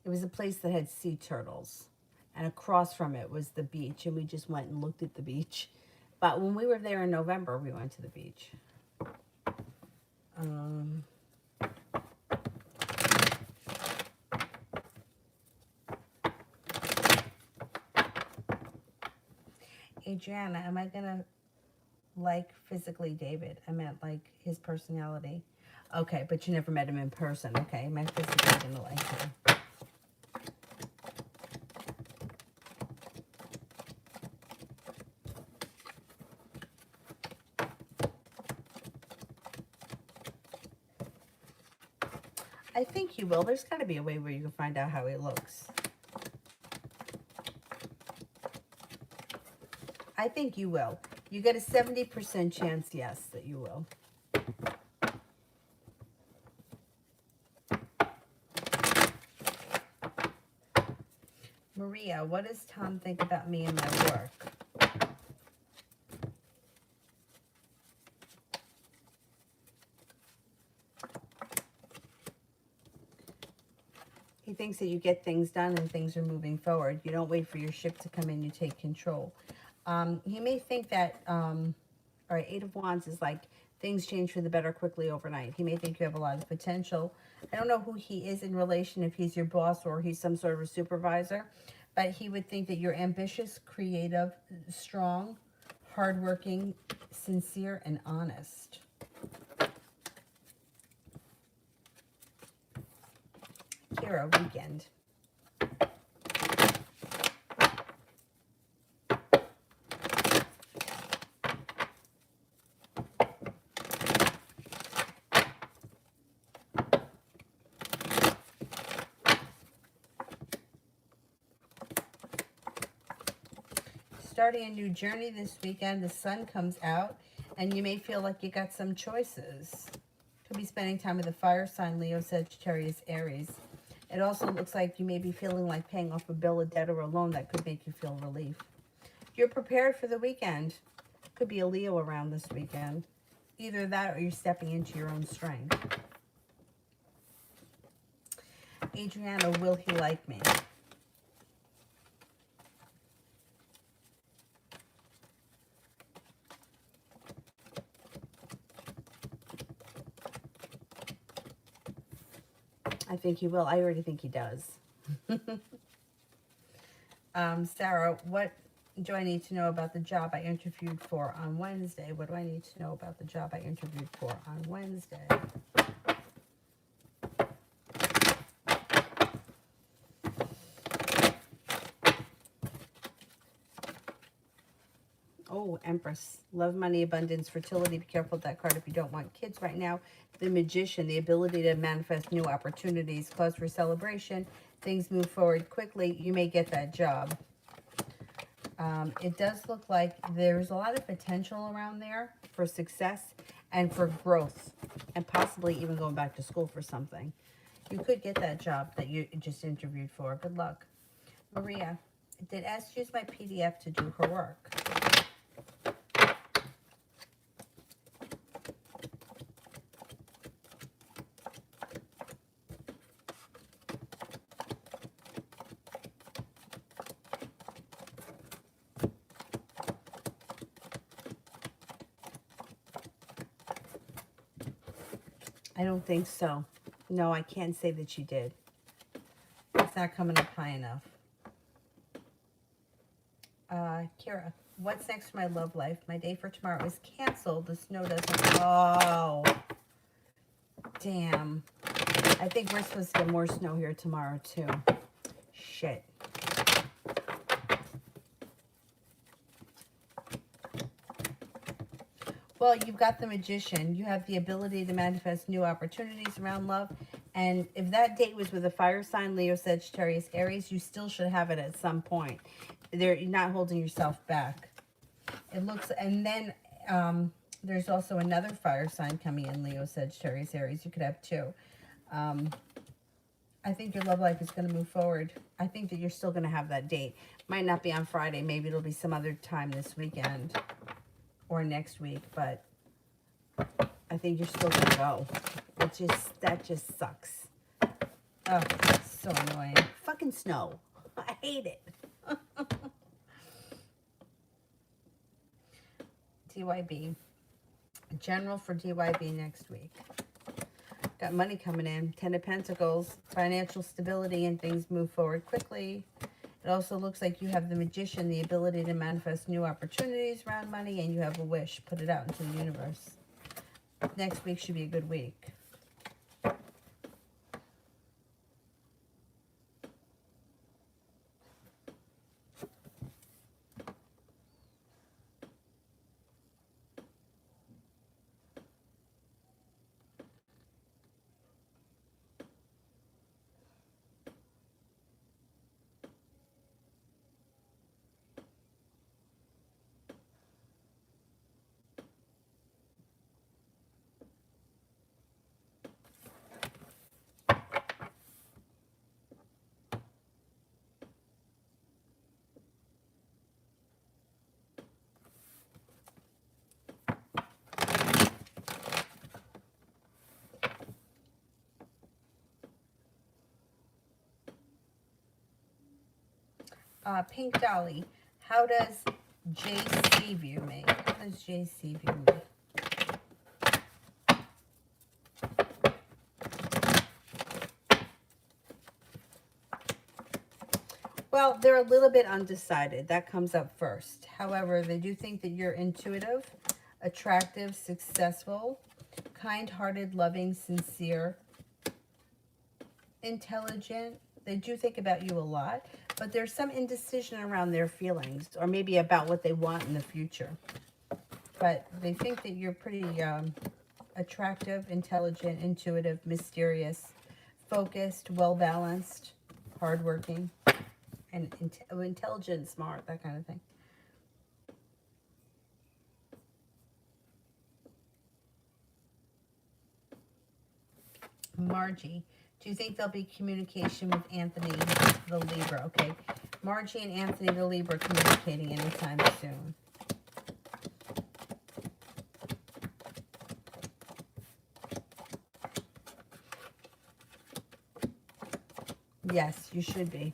It was a place that had sea turtles. And across from it was the beach. And we just went and looked at the beach. But when we were there in November, we went to the beach. Adriana, am I going to like physically David? I meant like his personality. Okay, but you never met him in person. Okay, am I physically going to like him? I think you will. There's got to be a way where you can find out how he looks. I think you will. You get a 70% chance, yes, that you will. Maria, what does Tom think about me and my work? He thinks that you get things done and things are moving forward. You don't wait for your ship to come in, you take control. He may think that, all right, Eight of Wands is like things change for the better quickly overnight. He may think you have a lot of potential. I don't know who he is in relation, if he's your boss or he's some sort of a supervisor, but he would think that you're ambitious, creative, strong, hardworking, sincere, and honest. Kira, weekend. starting a new journey this weekend. The sun comes out, and you may feel like you got some choices. Could be spending time with the fire sign, Leo, Sagittarius, Aries. It also looks like you may be feeling like paying off a bill, a debt, or a loan that could make you feel relief. You're prepared for the weekend. Could be a Leo around this weekend. Either that or you're stepping into your own strength. Adriana, will he like me? I think he will. I already think he does. Sarah, what do I need to know about the job I interviewed for on Wednesday? What do I need to know about the job I interviewed for on Wednesday? Oh, Empress. Love, money, abundance, fertility. Be careful with that card if you don't want kids right now. The Magician, the ability to manifest new opportunities, cause for celebration. Things move forward quickly. You may get that job. It does look like there's a lot of potential around there for success and for growth, and possibly even going back to school for something. You could get that job that you just interviewed for. Good luck. Maria, did S use my PDF to do her work? I don't think so. No, I can't say that she did. It's not coming up high enough. Kira, what's next for my love life? My day for tomorrow is canceled. The snow doesn't... Oh. Damn. I think we're supposed to get more snow here tomorrow, too. Shit. Well, you've got the Magician. You have the ability to manifest new opportunities around love. And if that date was with a fire sign, Leo, Sagittarius, Aries, you still should have it at some point. You're not holding yourself back. It looks, and then there's also another fire sign coming in, Leo, Sagittarius, Aries. You could have two. I think your love life is going to move forward. I think that you're still going to have that date. Might not be on Friday. Maybe it'll be some other time this weekend or next week, but I think you're still gonna go. That just sucks. Oh, it's so annoying. Fucking snow. I hate it. DYB. General for DYB next week. Got money coming in. 10 of Pentacles. Financial stability and things move forward quickly. It also looks like you have the Magician, the ability to manifest new opportunities around money, and you have a wish. Put it out into the universe. Next week should be a good week. Pink Dolly, how does JC view me? How does JC view me? Well, they're a little bit undecided. That comes up first. However, they do think that you're intuitive, attractive, successful, kind-hearted, loving, sincere, intelligent. They do think about you a lot, but there's some indecision around their feelings, or maybe about what they want in the future. But they think that you're pretty attractive, intelligent, intuitive, mysterious, focused, well-balanced, hardworking, and intelligent, smart, that kind of thing. Margie, do you think there'll be communication with Anthony, the Libra? Okay. Margie and Anthony, the Libra, are communicating anytime soon. Yes, you should be.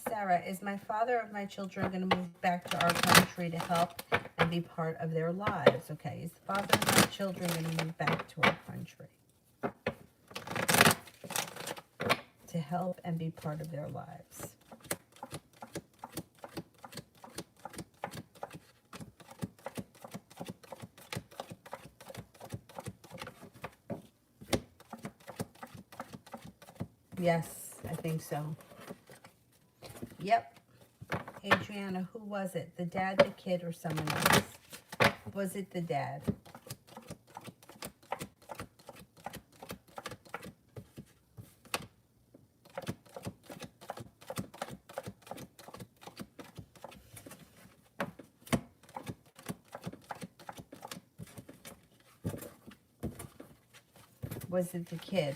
Sarah, is my father of my children going to move back to our country to help and be part of their lives? Okay, is the father of my children going to move back to our country to help and be part of their lives? Yes, I think so. Yep. Adriana, who was it? The dad, the kid, or someone else? Was it the dad? Was it the kid?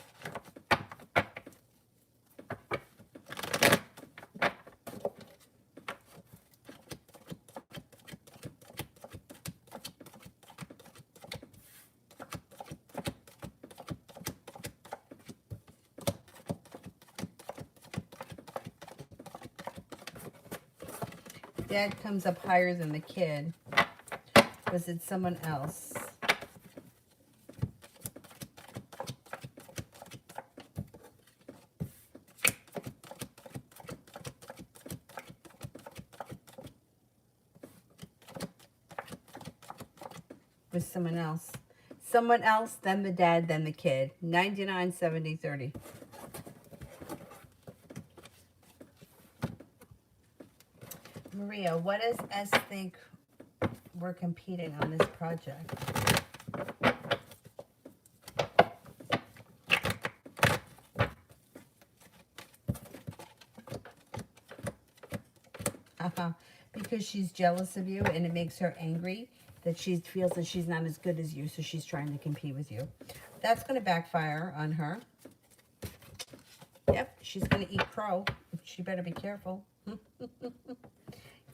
Dad comes up higher than the kid. Was it someone else? Was someone else? Someone else, then the dad, then the kid. 99, 70, 30. Maria, what does S think we're competing on this project? Because she's jealous of you and it makes her angry that she feels that she's not as good as you, so she's trying to compete with you. That's going to backfire on her. Yep, she's going to eat crow. She better be careful.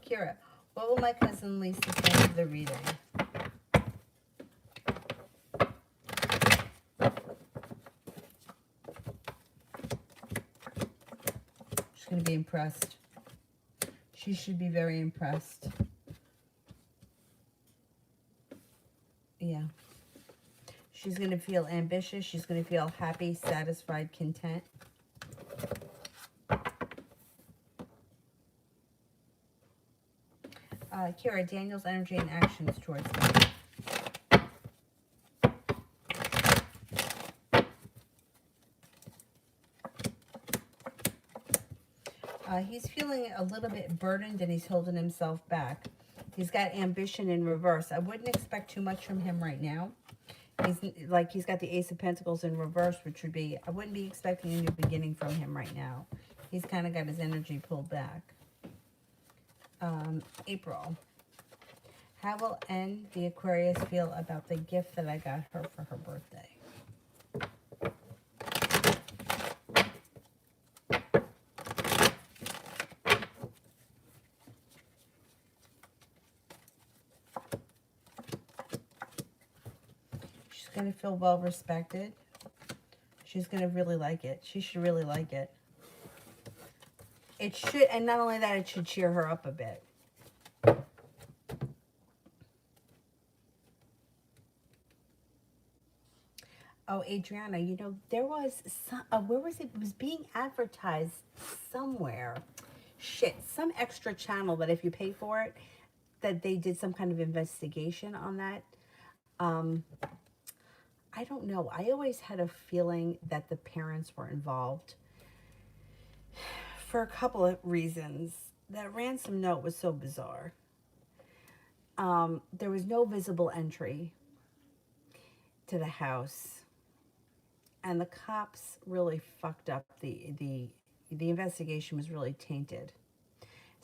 Kira, what will my cousin Lisa think of the reading? She's going to be impressed. She should be very impressed. Yeah. She's going to feel ambitious. She's going to feel happy, satisfied, content. Kira, Daniel's energy and actions towards me. He's feeling a little bit burdened and he's holding himself back. He's got ambition in reverse. I wouldn't expect too much from him right now. He's got the Ace of Pentacles in reverse, which would be, I wouldn't be expecting a new beginning from him right now. He's kind of got his energy pulled back. April. How will N, the Aquarius, feel about the gift that I got her for her birthday? She's going to feel well respected. She's going to really like it. She should really like it. It should, and not only that, it should cheer her up a bit. Oh, Adriana, you know, there was some, where was it? It was being advertised somewhere. Shit, some extra channel that if you pay for it, that they did some kind of investigation on that. I don't know. I always had a feeling that the parents were involved for a couple of reasons. That ransom note was so bizarre. There was no visible entry to the house. And the cops really fucked up the investigation was really tainted.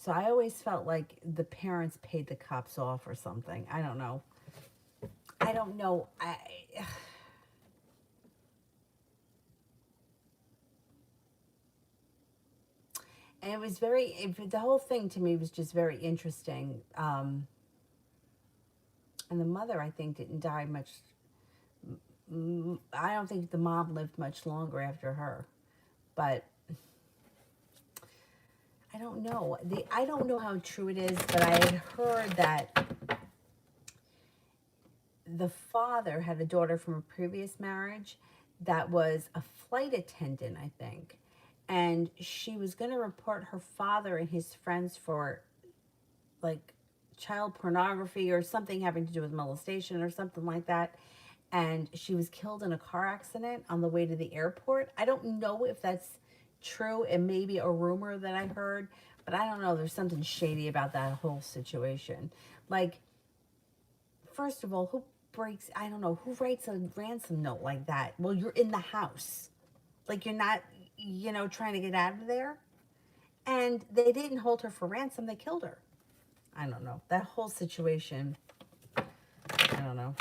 So I always felt like the parents paid the cops off or something. I don't know. I don't know. And it was the whole thing to me was just very interesting. And the mother, I think, didn't die much. I don't think the mom lived much longer after her. But I don't know. I don't know how true it is, but I had heard that the father had a daughter from a previous marriage that was a flight attendant, I think. And she was going to report her father and his friends for like child pornography or something having to do with molestation or something like that. And she was killed in a car accident on the way to the airport. I don't know if that's true. It may be a rumor that I heard, but I don't know. There's something shady about that whole situation. Like, first of all, I don't know, who writes a ransom note like that? Well, you're in the house. Like, you're not, trying to get out of there. And they didn't hold her for ransom. They killed her. I don't know. That whole situation, I don't know.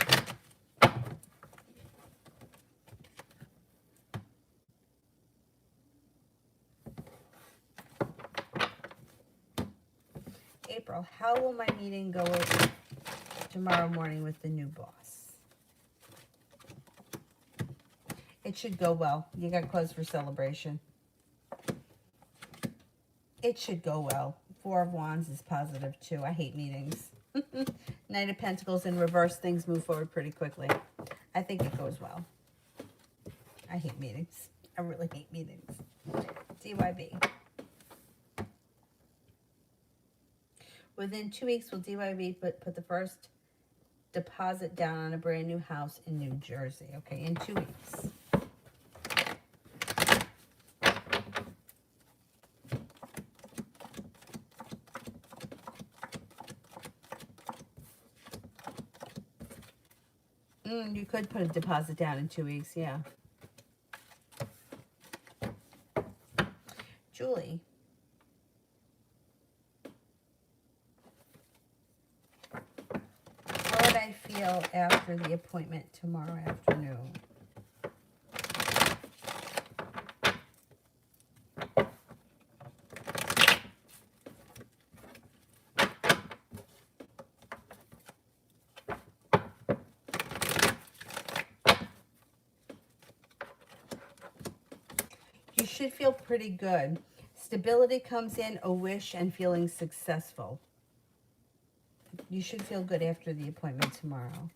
April, how will my meeting go tomorrow morning with the new boss? It should go well. You got clothes for celebration. It should go well. Four of Wands is positive too. I hate meetings. Knight of Pentacles in reverse. Things move forward pretty quickly. I think it goes well. I hate meetings. I really hate meetings. DYB. Within 2 weeks, will DYB put the first deposit down on a brand new house in New Jersey? Okay, in 2 weeks. You could put a deposit down in 2 weeks, yeah. Julie. How would I feel after the appointment tomorrow afternoon? You should feel pretty good. Stability comes in, a wish, and feeling successful. You should feel good after the appointment tomorrow.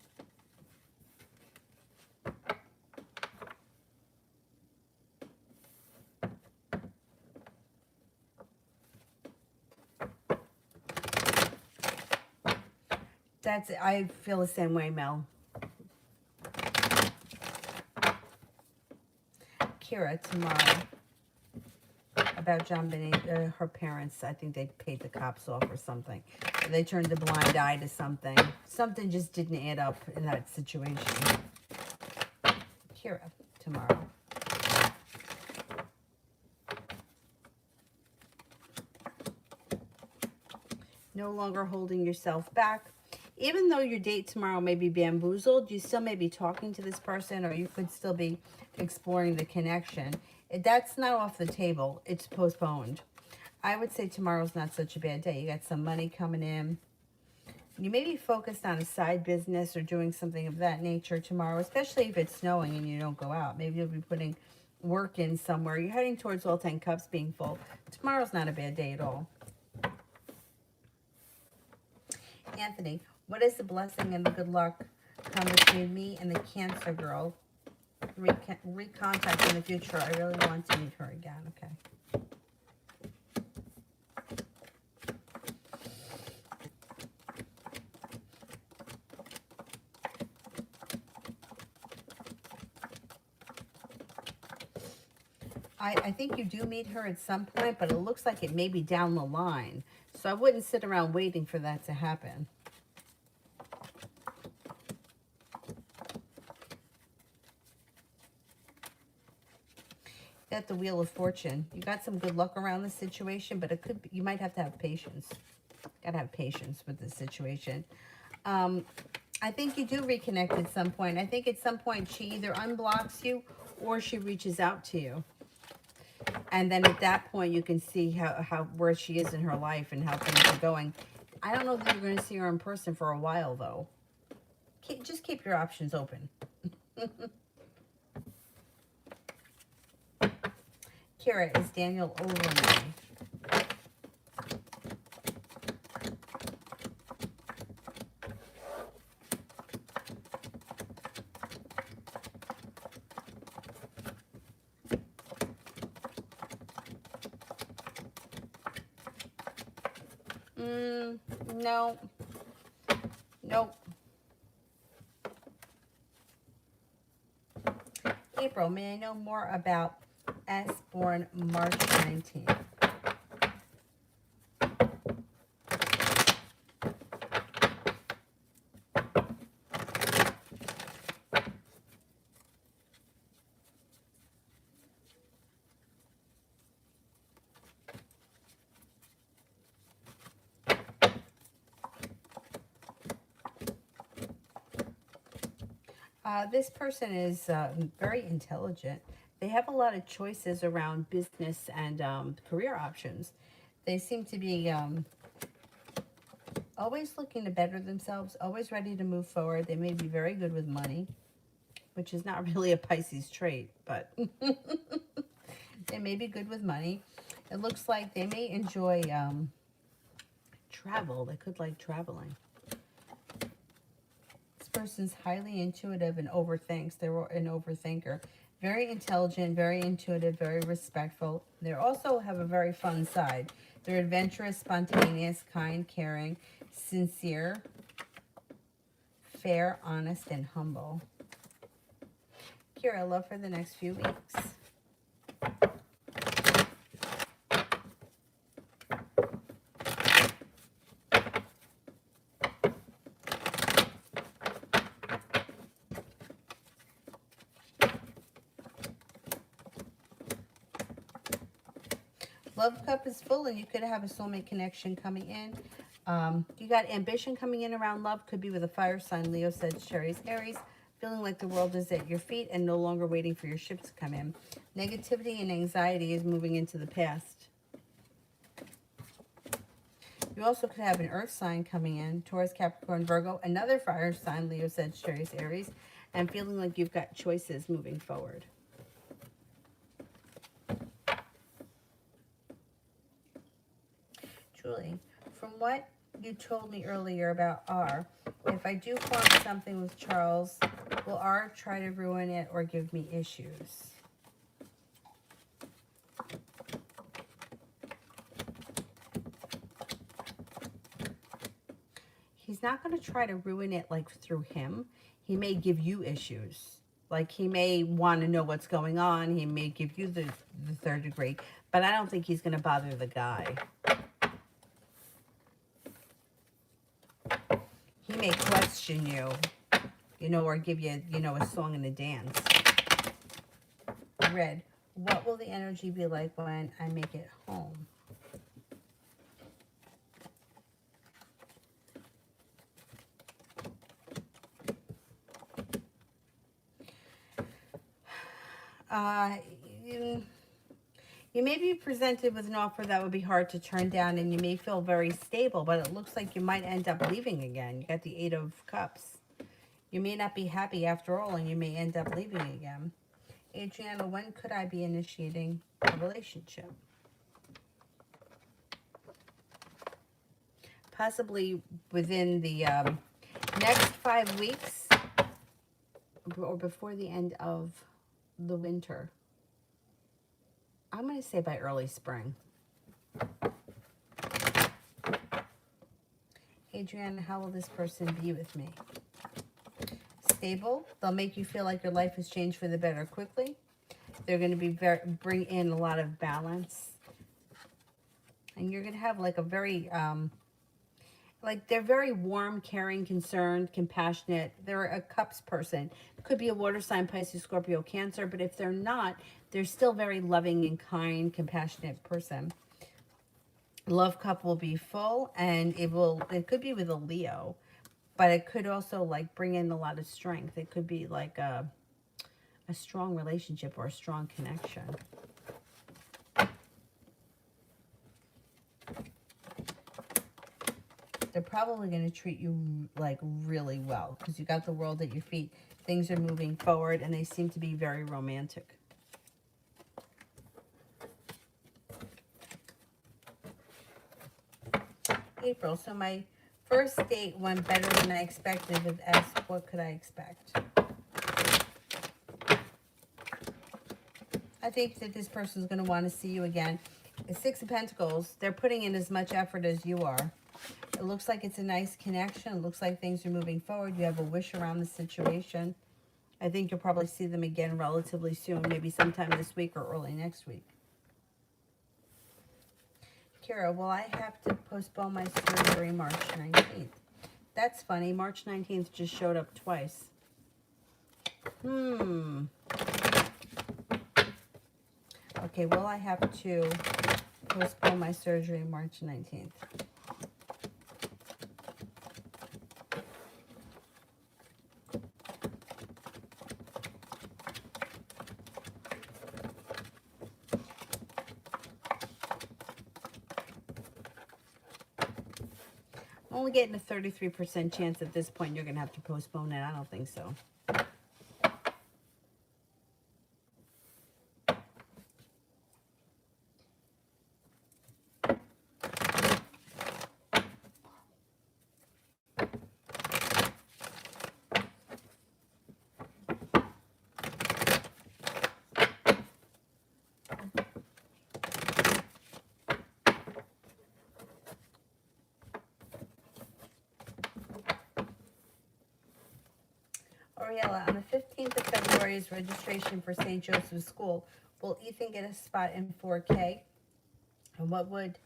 I feel the same way, Mel. Kira, tomorrow. About JonBenét, her parents, I think they paid the cops off or something. They turned a blind eye to something. Something just didn't add up in that situation. Kira, tomorrow. No longer holding yourself back. Even though your date tomorrow may be bamboozled, you still may be talking to this person, or you could still be exploring the connection. That's not off the table. It's postponed. I would say tomorrow's not such a bad day. You got some money coming in. You may be focused on a side business or doing something of that nature tomorrow, especially if it's snowing and you don't go out. Maybe you'll be putting work in somewhere. You're heading towards all 10 cups being full. Tomorrow's not a bad day at all. Anthony, what is the blessing and the good luck come between me and the Cancer girl? Recontact in the future. I really want to meet her again. Okay. I think you do meet her at some point, but it looks like it may be down the line. So I wouldn't sit around waiting for that to happen. Got the Wheel of Fortune. You got some good luck around the situation, but it could be, you might have to have patience. Gotta have patience with this situation. I think you do reconnect at some point. I think at some point she either unblocks you or she reaches out to you. And then at that point you can see how where she is in her life and how things are going. I don't know that you're going to see her in person for a while, though. Just keep your options open. Kira, is Daniel over me? No. Nope. April, may I know more about S born March 19th? This person is very intelligent. They have a lot of choices around business and career options. They seem to be always looking to better themselves, always ready to move forward. They may be very good with money, which is not really a Pisces trait, but they may be good with money. It looks like they may enjoy travel. They could like traveling. Person's highly intuitive and overthinks. They're an overthinker. Very intelligent, very intuitive, very respectful. They also have a very fun side. They're adventurous, spontaneous, kind, caring, sincere, fair, honest, and humble. Kira, love for the next few weeks. Love cup is full and you could have a soulmate connection coming in. You got ambition coming in around love. Could be with a fire sign, Leo, Sagittarius, Aries. Feeling like the world is at your feet and no longer waiting for your ship to come in. Negativity and anxiety is moving into the past. You also could have an earth sign coming in. Taurus, Capricorn, Virgo. Another fire sign, Leo, Sagittarius, Aries. And feeling like you've got choices moving forward. Julie, from what you told me earlier about R, if I do form something with Charles, will R try to ruin it or give me issues? He's not going to try to ruin it like through him. He may give you issues. Like he may want to know what's going on. He may give you the third degree. But I don't think he's going to bother the guy. He may question you, you know, or give you, you know, a song and a dance. Red, what will the energy be like when I make it home? You may be presented with an offer that would be hard to turn down, and you may feel very stable, but it looks like you might end up leaving again. You got the 8 of Cups. You may not be happy after all, and you may end up leaving again. Adriana, when could I be initiating a relationship? Possibly within the next 5 weeks or before the end of the winter. I'm going to say by early spring. Adriana, how will this person be with me? Stable. They'll make you feel like your life has changed for the better quickly. They're going to be bring in a lot of balance. And you're going to have like a very, like they're very warm, caring, concerned, compassionate. They're a cups person. Could be a water sign, Pisces, Scorpio, Cancer, but if they're not, they're still very loving and kind, compassionate person. Love cup will be full, and it could be with a Leo, but it could also like bring in a lot of strength. It could be like a strong relationship or a strong connection. They're probably going to treat you like really well because you got the world at your feet. Things are moving forward and they seem to be very romantic. April. So my first date went better than I expected with S. What could I expect? I think that this person is going to want to see you again. The Six of Pentacles, they're putting in as much effort as you are. It looks like it's a nice connection. It looks like things are moving forward. You have a wish around the situation. I think you'll probably see them again relatively soon, maybe sometime this week or early next week. Kira, will I have to postpone my surgery March 19th? That's funny. March 19th just showed up twice. Okay, will I have to postpone my surgery March 19th? I'm only getting a 33% chance at this point you're going to have to postpone it. I don't think so. Ariella, on the 15th of February is registration for St. Joseph's School. Will Ethan get a spot in 4K? And what would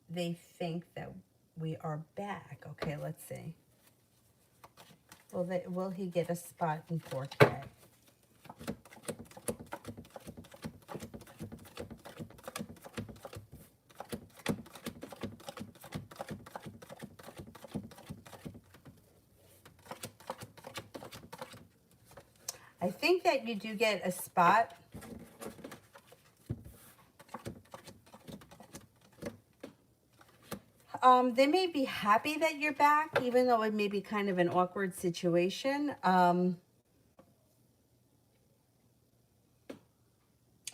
they think that we are back? Okay, let's see. Will he get a spot in 4K? I think that you do get a spot. They may be happy that you're back, even though it may be kind of an awkward situation.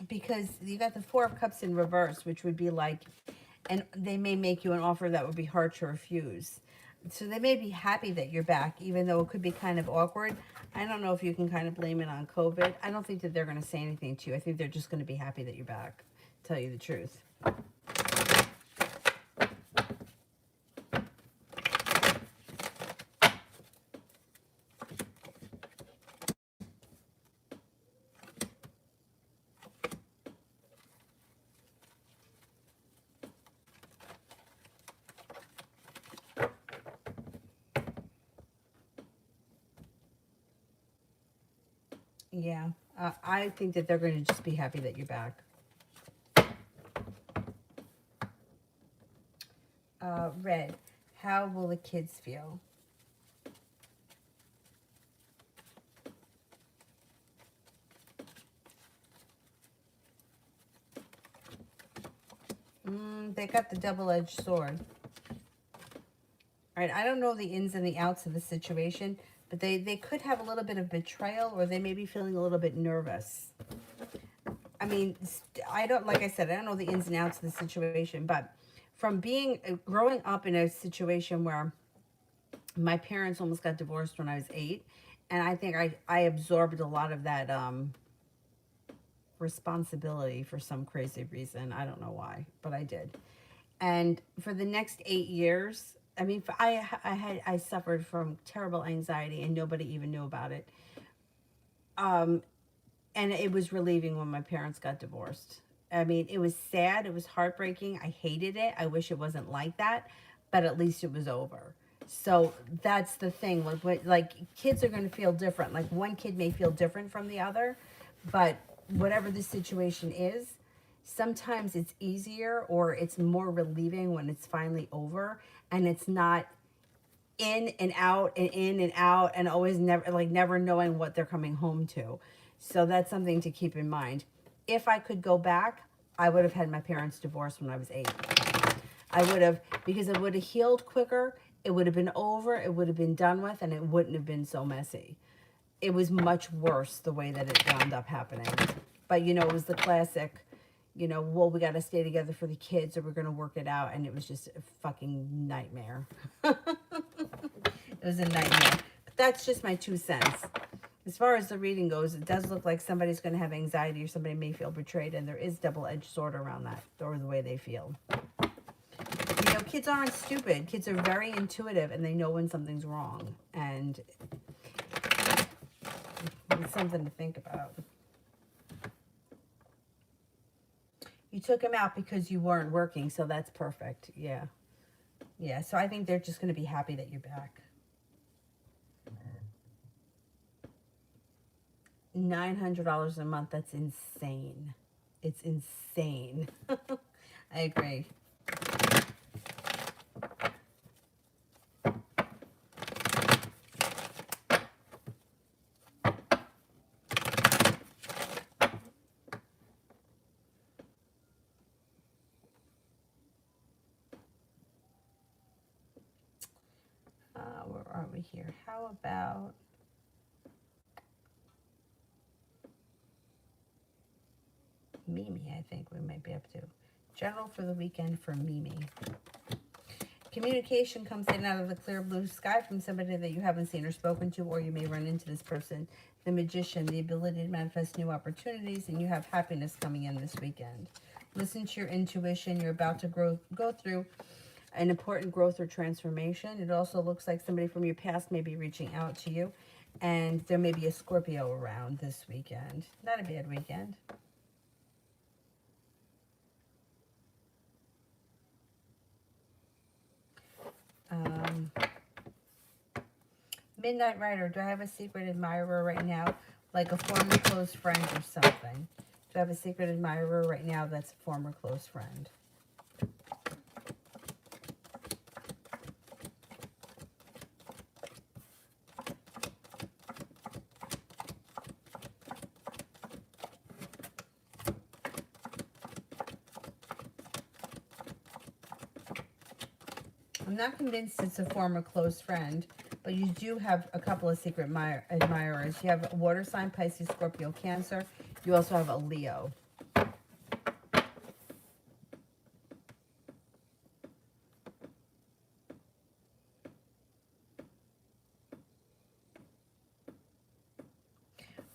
Because you got the Four of Cups in reverse, which would be like, and they may make you an offer that would be hard to refuse. So they may be happy that you're back, even though it could be kind of awkward. I don't know if you can kind of blame it on COVID. I don't think that they're going to say anything to you. I think they're just going to be happy that you're back, to tell you the truth. Yeah, I think that they're going to just be happy that you're back. Red, how will the kids feel? They got the double-edged sword. All right, I don't know the ins and the outs of the situation, but they could have a little bit of betrayal, or they may be feeling a little bit nervous. I mean, like I said, I don't know the ins and outs of the situation, but from growing up in a situation where my parents almost got divorced when I was 8, and I think I absorbed a lot of that responsibility for some crazy reason. I don't know why, but I did. And for the next 8 years, I mean, I suffered from terrible anxiety, and nobody even knew about it. And it was relieving when my parents got divorced. I mean, it was sad. It was heartbreaking. I hated it. I wish it wasn't like that. but at least it was over. So that's the thing. Like kids are going to feel different. Like one kid may feel different from the other, but whatever the situation is, sometimes it's easier or it's more relieving when it's finally over and it's not in and out and in and out and always never knowing what they're coming home to. So that's something to keep in mind. If I could go back, I would have had my parents divorced when I was 8. I would have, because it would have healed quicker, it would have been over, it would have been done with, and it wouldn't have been so messy. It was much worse the way that it wound up happening. But, it was the classic, well, we got to stay together for the kids or we're going to work it out. And it was just a fucking nightmare. It was a nightmare. But that's just my 2 cents. As far as the reading goes, it does look like somebody's going to have anxiety or somebody may feel betrayed. And there is double-edged sword around that, or the way they feel. Kids aren't stupid. Kids are very intuitive and they know when something's wrong. And it's something to think about. You took him out because you weren't working, so that's perfect. Yeah. Yeah, so I think they're just going to be happy that you're back. $900 a month, that's insane. It's insane. I agree. Where are we here? How about Mimi? I think we might be up to. General for the weekend for Mimi. Communication comes in out of the clear blue sky from somebody that you haven't seen or spoken to, or you may run into this person. The Magician, the ability to manifest new opportunities, and you have happiness coming in this weekend. Listen to your intuition. You're about to go through an important growth or transformation. It also looks like somebody from your past may be reaching out to you, and there may be a Scorpio around this weekend. Not a bad weekend. Midnight Rider, do I have a secret admirer right now? Like a former close friend or something. Do I have a secret admirer right now that's a former close friend? I'm not convinced it's a former close friend, but you do have a couple of secret admirers. You have a water sign, Pisces, Scorpio, Cancer. You also have a Leo.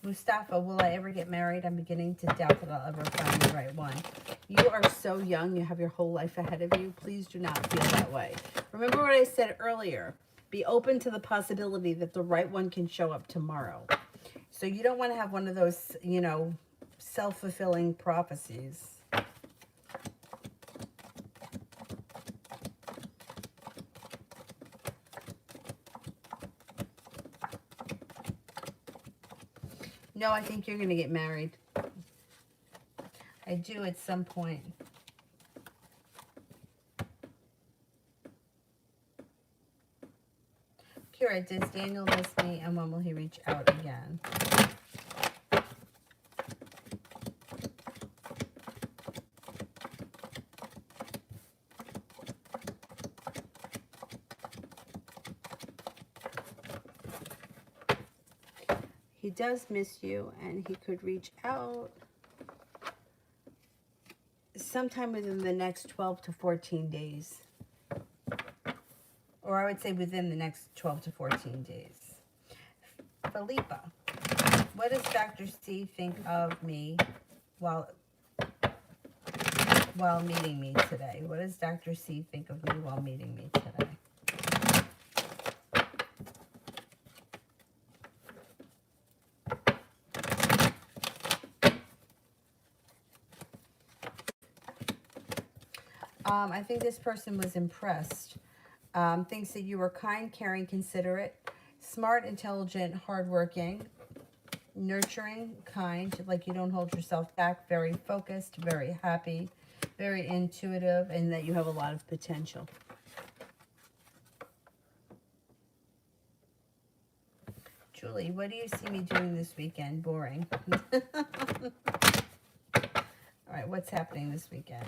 Mustafa, will I ever get married? I'm beginning to doubt that I'll ever find the right one. You are so young. You have your whole life ahead of you. Please do not feel that way. Remember what I said earlier. Be open to the possibility that the right one can show up tomorrow. So you don't want to have one of those, self-fulfilling prophecies. No, I think you're going to get married. I do at some point. Kira, does Daniel miss me, and when will he reach out again? He does miss you, and he could reach out sometime within the next 12 to 14 days. Or I would say within the next 12 to 14 days. Philippa, what does Dr. C think of me while meeting me today? What does Dr. C think of me while meeting me today? I think this person was impressed. Thinks that you are kind, caring, considerate, smart, intelligent, hardworking, nurturing, kind, like you don't hold yourself back, very focused, very happy, very intuitive, and that you have a lot of potential. Julie, what do you see me doing this weekend? Boring. All right, what's happening this weekend?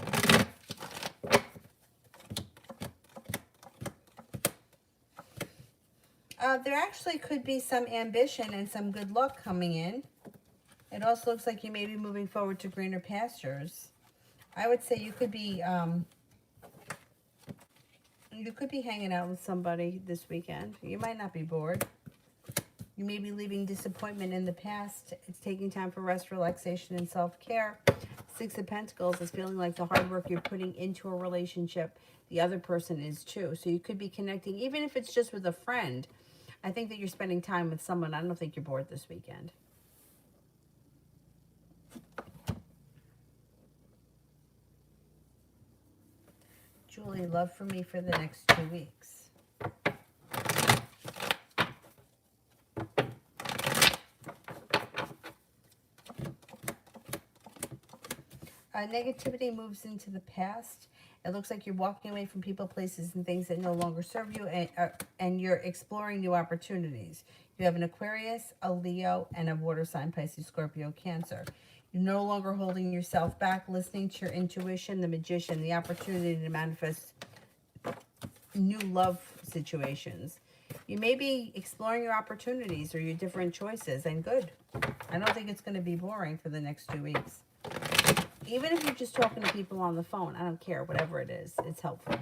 There actually could be some ambition and some good luck coming in. It also looks like you may be moving forward to greener pastures. I would say you could be hanging out with somebody this weekend. You might not be bored. You may be leaving disappointment in the past. It's taking time for rest, relaxation, and self-care. Six of Pentacles is feeling like the hard work you're putting into a relationship, the other person is too. So you could be connecting, even if it's just with a friend. I think that you're spending time with someone. I don't think you're bored this weekend. Julie, love for me for the next 2 weeks. Negativity moves into the past. It looks like you're walking away from people, places, and things that no longer serve you, and you're exploring new opportunities. You have an Aquarius, a Leo, and a water sign, Pisces, Scorpio, Cancer. You're no longer holding yourself back, listening to your intuition, the Magician, the opportunity to manifest new love situations. You may be exploring your opportunities or your different choices, and good. I don't think it's going to be boring for the next 2 weeks. Even if you're just talking to people on the phone, I don't care, whatever it is, it's helpful.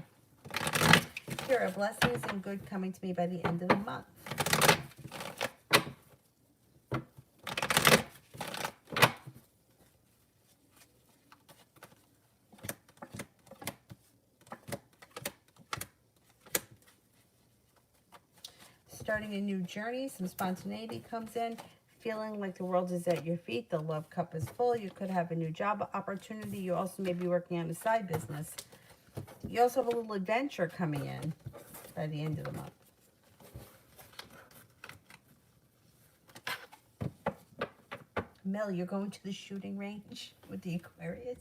Here are blessings and good coming to me by the end of the month. Starting a new journey, some spontaneity comes in. Feeling like the world is at your feet, the love cup is full. You could have a new job opportunity. You also may be working on a side business. You also have a little adventure coming in by the end of the month. Mel, you're going to the shooting range with the Aquarius?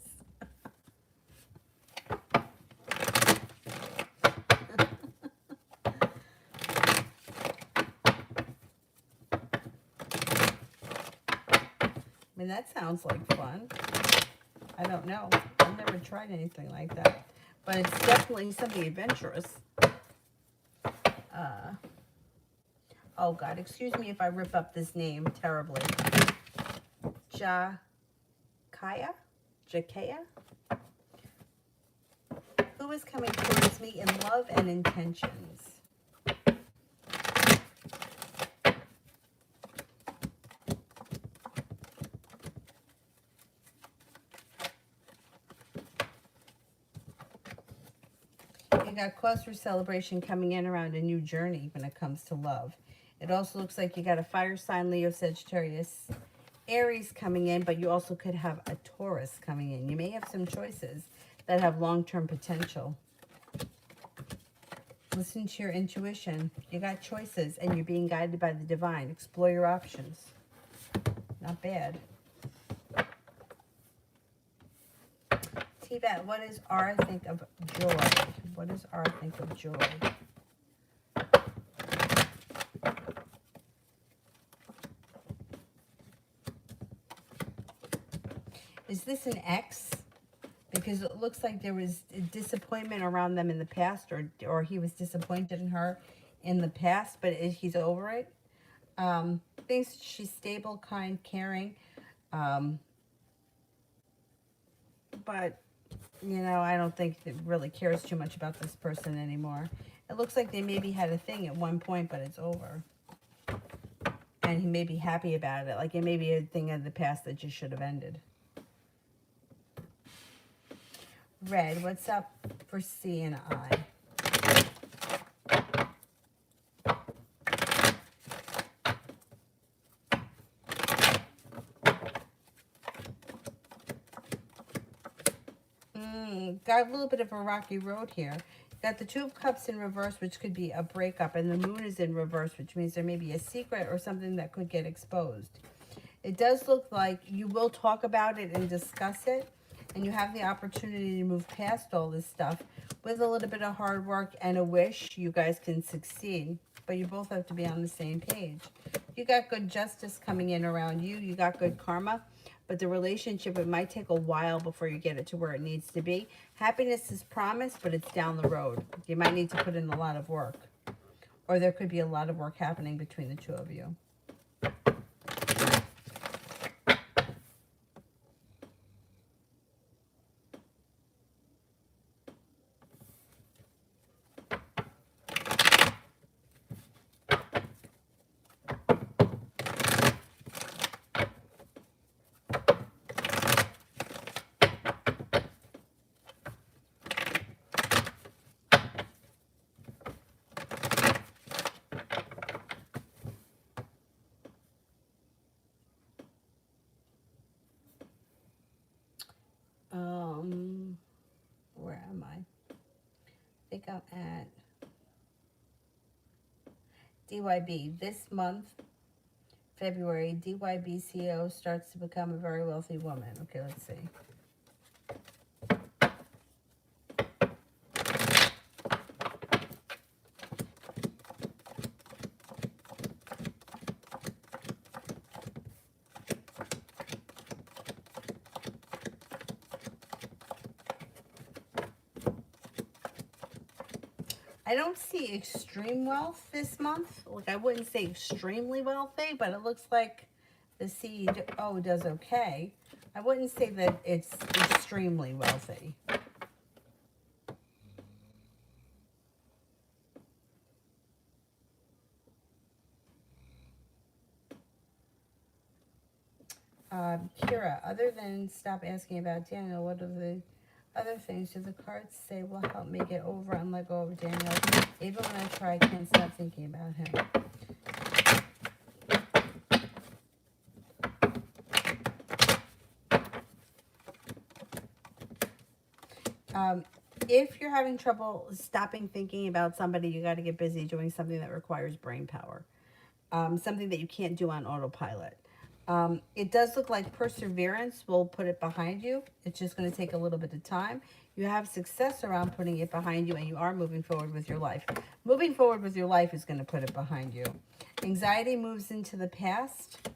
I mean, that sounds like fun. I don't know. I've never tried anything like that. But it's definitely something adventurous. Oh, God. Excuse me if I rip up this name terribly. Jakaya? Who is coming towards me in love and intentions? You got cause for celebration coming in around a new journey when it comes to love. It also looks like you got a fire sign, Leo, Sagittarius, Aries coming in, but you also could have a Taurus coming in. You may have some choices that have long-term potential. Listen to your intuition. You got choices and you're being guided by the divine. Explore your options. Not bad. Tibet, what is R think of joy? What does R think of joy? Is this an ex? Because it looks like there was a disappointment around them in the past, or he was disappointed in her in the past, but he's over it. Thinks she's stable, kind, caring. But, you know, I don't think it really cares too much about this person anymore. It looks like they maybe had a thing at one point, but it's over. And he may be happy about it. Like it may be a thing of the past that just should have ended. Red, what's up for C and I? Got a little bit of a rocky road here. Got the Two of Cups in reverse, which could be a breakup, and the Moon is in reverse, which means there may be a secret or something that could get exposed. It does look like you will talk about it and discuss it, and you have the opportunity to move past all this stuff. With a little bit of hard work and a wish, you guys can succeed, but you both have to be on the same page. You got good justice coming in around you. You got good karma, but the relationship, it might take a while before you get it to where it needs to be. Happiness is promised, but it's down the road. You might need to put in a lot of work, or there could be a lot of work happening between the two of you. Where am I? Think I'm at DYB. This month, February, DYB CEO starts to become a very wealthy woman. Okay, let's see. I don't see extreme wealth this month. Like, I wouldn't say extremely wealthy, but it looks like the CEO does okay. I wouldn't say that it's extremely wealthy. Kira, other than stop asking about Daniel, what are the other things do the cards say will help me get over and let go of Daniel? Even when I try, I can't stop thinking about him. If you're having trouble stopping thinking about somebody, you got to get busy doing something that requires brain power. Something that you can't do on autopilot. It does look like perseverance will put it behind you. It's just going to take a little bit of time. You have success around putting it behind you, and you are moving forward with your life. Moving forward with your life is going to put it behind you. Anxiety moves into the past,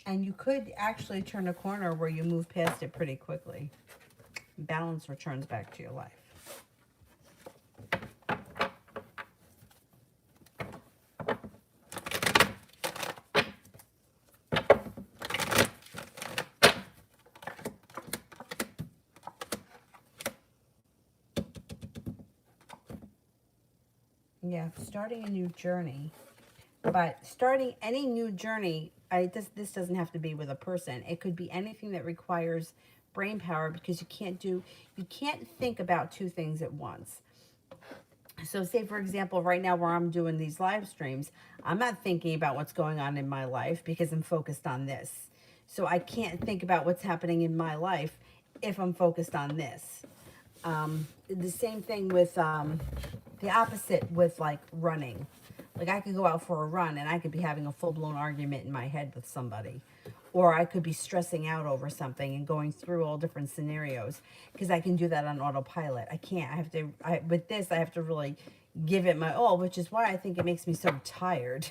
and you could actually turn a corner where you move past it pretty quickly. Balance returns back to your life. Yeah, starting a new journey. But starting any new journey, this doesn't have to be with a person. It could be anything that requires brain power, because you can't think about two things at once. So say, for example, right now where I'm doing these live streams, I'm not thinking about what's going on in my life because I'm focused on this. So I can't think about what's happening in my life if I'm focused on this. The same thing with the opposite with like running. Like, I could go out for a run and I could be having a full-blown argument in my head with somebody. Or I could be stressing out over something and going through all different scenarios, because I can do that on autopilot. I can't. With this, I have to really give it my all, which is why I think it makes me so tired.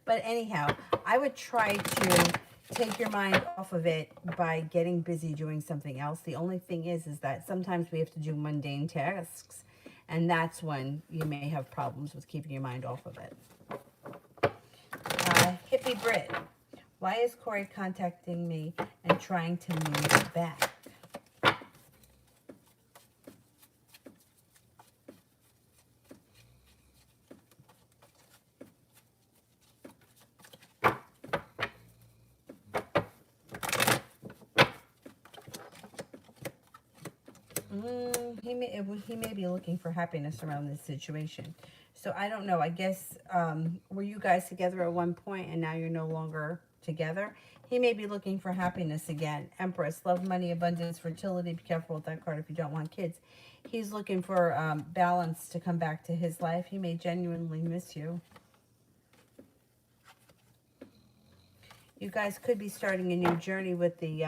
But anyhow, I would try to take your mind off of it by getting busy doing something else. The only thing is that sometimes we have to do mundane tasks, and that's when you may have problems with keeping your mind off of it. Hippie Brit, why is Corey contacting me and trying to move back? He may be looking for happiness around this situation. So I don't know. I guess, were you guys together at one point and now you're no longer together. He may be looking for happiness again. Empress, love, money, abundance, fertility. Be careful with that card if you don't want kids. He's looking for balance to come back to his life. He may genuinely miss you. You guys could be starting a new journey with the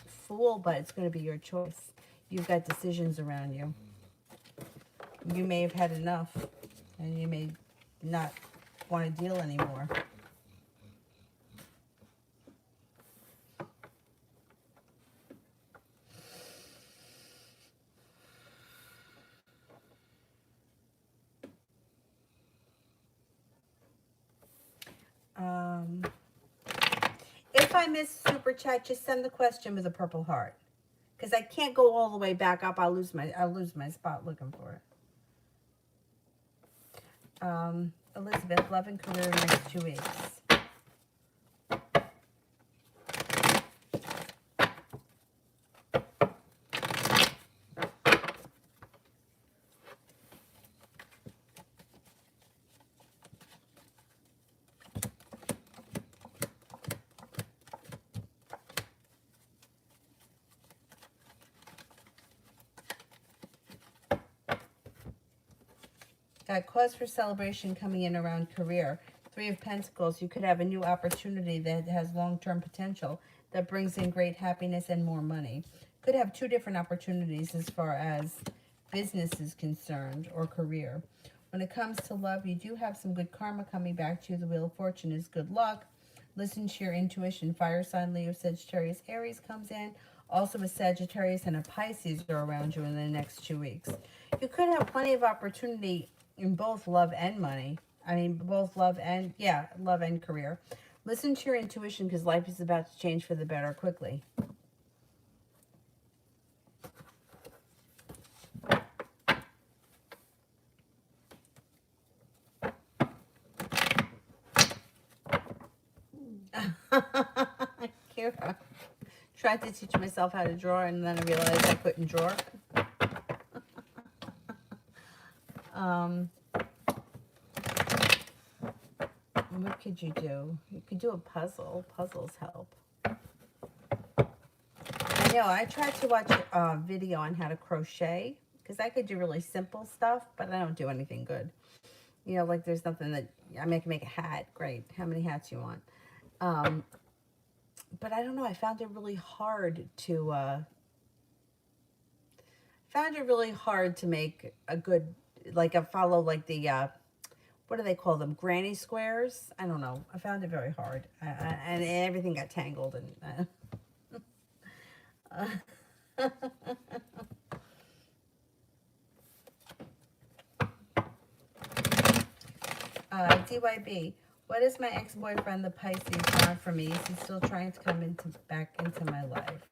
Fool, but it's going to be your choice. You've got decisions around you. You may have had enough, and you may not want to deal anymore. If I miss super chat, just send the question with a purple heart, because I can't go all the way back up. I'll lose my spot looking for it. Elizabeth, love and career next 2 weeks. Got cause for celebration coming in around career. 3 of Pentacles. You could have a new opportunity that has long-term potential that brings in great happiness and more money. Could have 2 different opportunities as far as business is concerned or career. When it comes to love, you do have some good karma coming back to you. The Wheel of Fortune is good luck. Listen to your intuition. Fire sign, Leo, Sagittarius, Aries comes in. Also a Sagittarius and a Pisces are around you in the next 2 weeks. You could have plenty of opportunity in both love and money. I mean, both love and, yeah, love and career. Listen to your intuition, because life is about to change for the better quickly. Kira, tried to teach myself how to draw, and then I realized I couldn't draw. What could you do? You could do a puzzle. Puzzles help. I know, I tried to watch a video on how to crochet, because I could do really simple stuff, but I don't do anything good. You know, like there's nothing that, I can make a hat. Great. How many hats you want? But I don't know. I found it really hard to, make a good, like follow like the, what do they call them? Granny squares? I don't know. I found it very hard. And everything got tangled. And DYB, what is my ex-boyfriend, the Pisces, want for me? Is he still trying to come back into my life?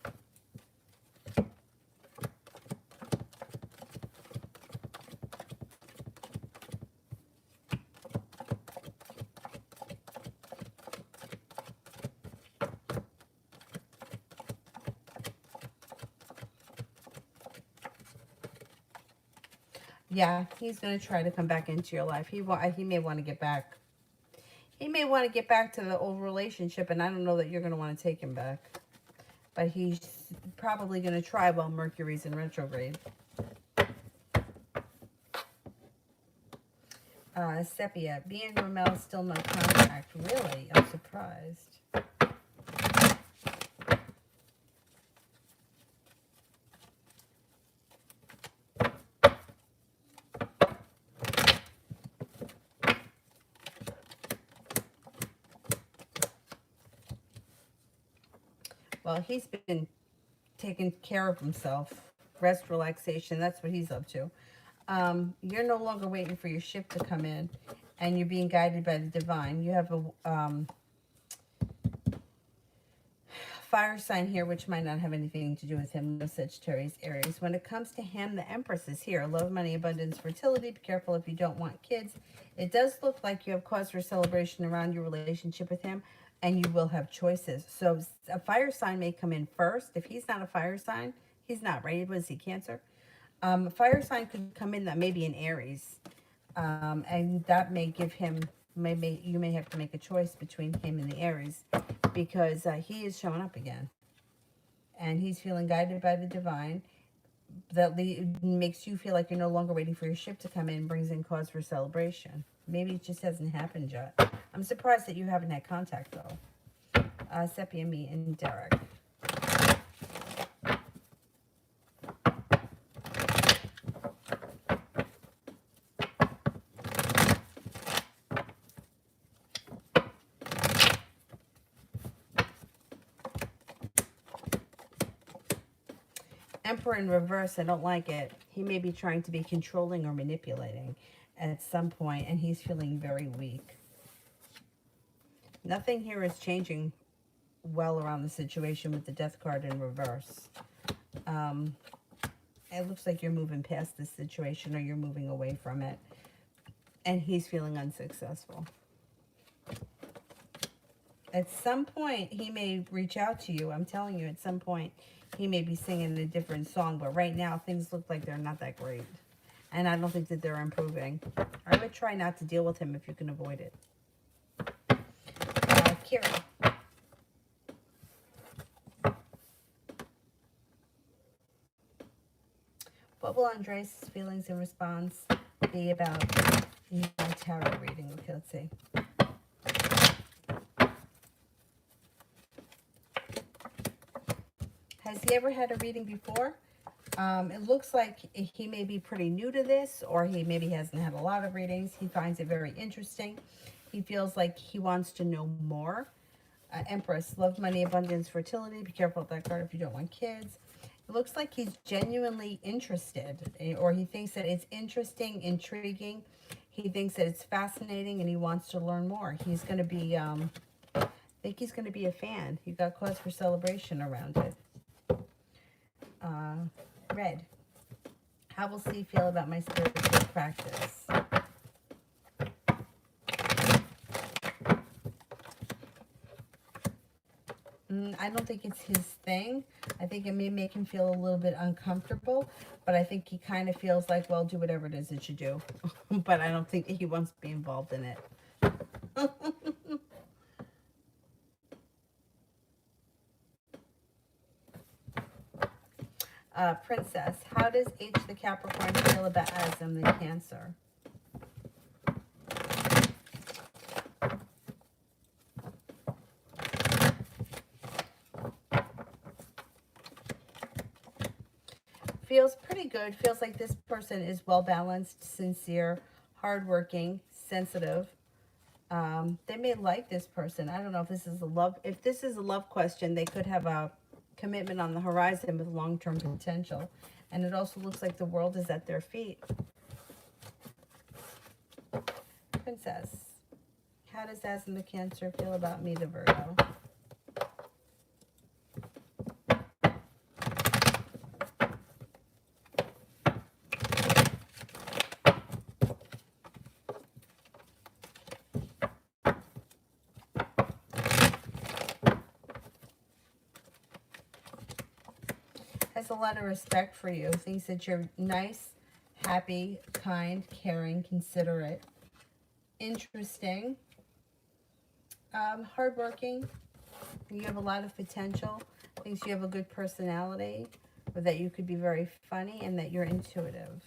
Yeah, he's going to try to come back into your life. He may want to get back. He may want to get back to the old relationship, and I don't know that you're going to want to take him back. But he's probably going to try while Mercury's in retrograde. Sepia, me and Ramel still no contact. Really? I'm surprised. Well, he's been taking care of himself. Rest, relaxation, that's what he's up to. You're no longer waiting for your ship to come in, and you're being guided by the divine. You have a fire sign here, which might not have anything to do with him. No Sagittarius, Aries. When it comes to him, the Empress is here. Love, money, abundance, fertility. Be careful if you don't want kids. It does look like you have cause for celebration around your relationship with him, and you will have choices. So a fire sign may come in first. If he's not a fire sign, he's not, right? Was he Cancer? A fire sign could come in that may be an Aries. And that may give him you may have to make a choice between him and the Aries, because he is showing up again. And he's feeling guided by the divine. That makes you feel like you're no longer waiting for your ship to come in, brings in cause for celebration. Maybe it just hasn't happened yet. I'm surprised that you haven't had contact, though. Seppi and me and Derek. Emperor in reverse, I don't like it. He may be trying to be controlling or manipulating at some point, and he's feeling very weak. Nothing here is changing well around the situation with the Death card in reverse. It looks like you're moving past this situation, or you're moving away from it, and he's feeling unsuccessful. At some point, he may reach out to you. I'm telling you, at some point, he may be singing a different song, but right now, things look like they're not that great. And I don't think that they're improving. I would try not to deal with him if you can avoid it. Kira. What will Andres' feelings and response be about my tarot reading? Okay, let's see. Has he ever had a reading before? It looks like he may be pretty new to this, or he maybe hasn't had a lot of readings. He finds it very interesting. He feels like he wants to know more. Empress, love, money, abundance, fertility. Be careful with that card if you don't want kids. It looks like he's genuinely interested, or he thinks that it's interesting, intriguing. He thinks that it's fascinating, and he wants to learn more. He's going to be, I think he's going to be a fan. You got cause for celebration around it. Red. How will C feel about my spiritual practice? I don't think it's his thing. I think it may make him feel a little bit uncomfortable, but I think he kind of feels like, well, do whatever it is that you do. But I don't think he wants to be involved in it. Princess, how does H the Capricorn feel about Asm the Cancer? Feels pretty good. Feels like this person is well-balanced, sincere, hardworking, sensitive. They may like this person. I don't know if this is a love. If this is a love question, they could have a commitment on the horizon with long-term potential. And it also looks like the world is at their feet. Princess, how does Asm the Cancer feel about me, the Virgo? Has a lot of respect for you. Thinks that you're nice, happy, kind, caring, considerate, interesting, hardworking. You have a lot of potential. Thinks you have a good personality, or that you could be very funny, and that you're intuitive.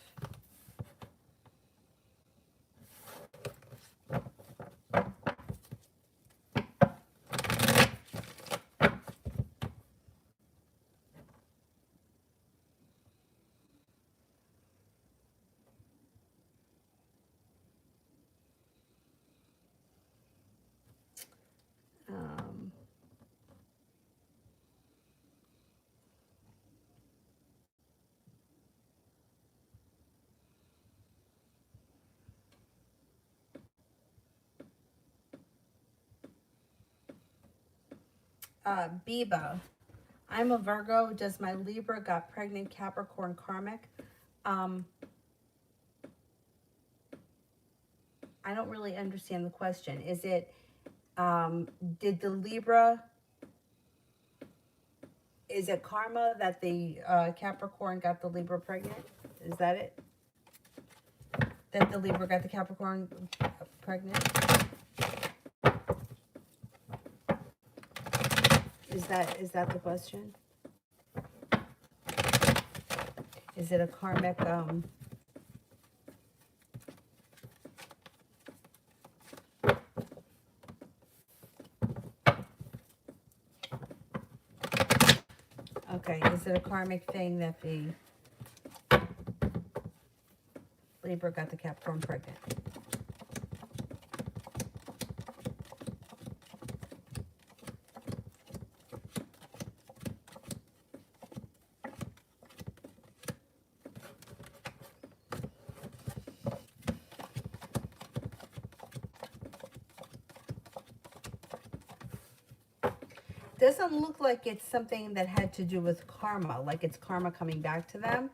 Biba, I'm a Virgo. Does my Libra got pregnant Capricorn karmic? I don't really understand the question. Is it, did the Libra, is it karma that the Capricorn got the Libra pregnant? Is that it? That the Libra got the Capricorn pregnant? Is that the question? Is it a karmic okay, is it a karmic thing that the Libra got the Capricorn pregnant? Doesn't look like it's something that had to do with karma, like it's karma coming back to them.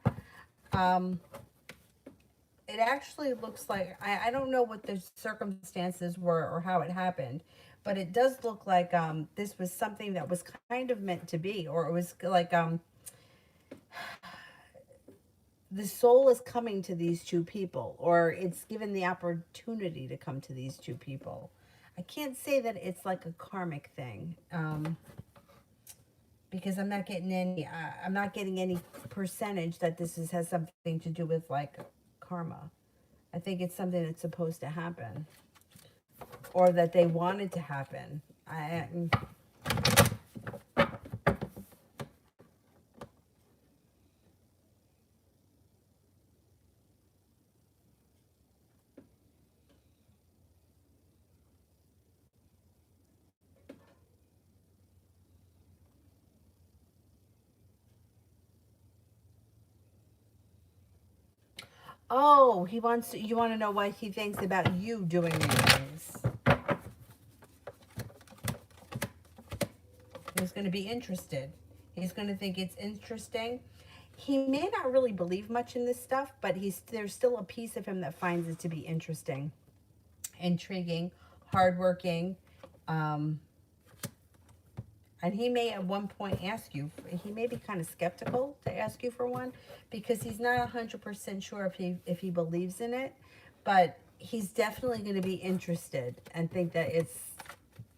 It actually looks like, I don't know what the circumstances were or how it happened, but it does look like this was something that was kind of meant to be, or it was like the soul is coming to these two people, or it's given the opportunity to come to these two people. I can't say that it's like a karmic thing. Because I'm not getting any percentage that has something to do with like karma. I think it's something that's supposed to happen, or that they wanted to happen. Oh, you want to know what he thinks about you doing things. He's going to be interested. He's going to think it's interesting. He may not really believe much in this stuff, but there's still a piece of him that finds it to be interesting, intriguing, hardworking. And he may at one point ask you, he may be kind of skeptical to ask you for one, because he's not 100% sure if he believes in it, but he's definitely going to be interested and think that it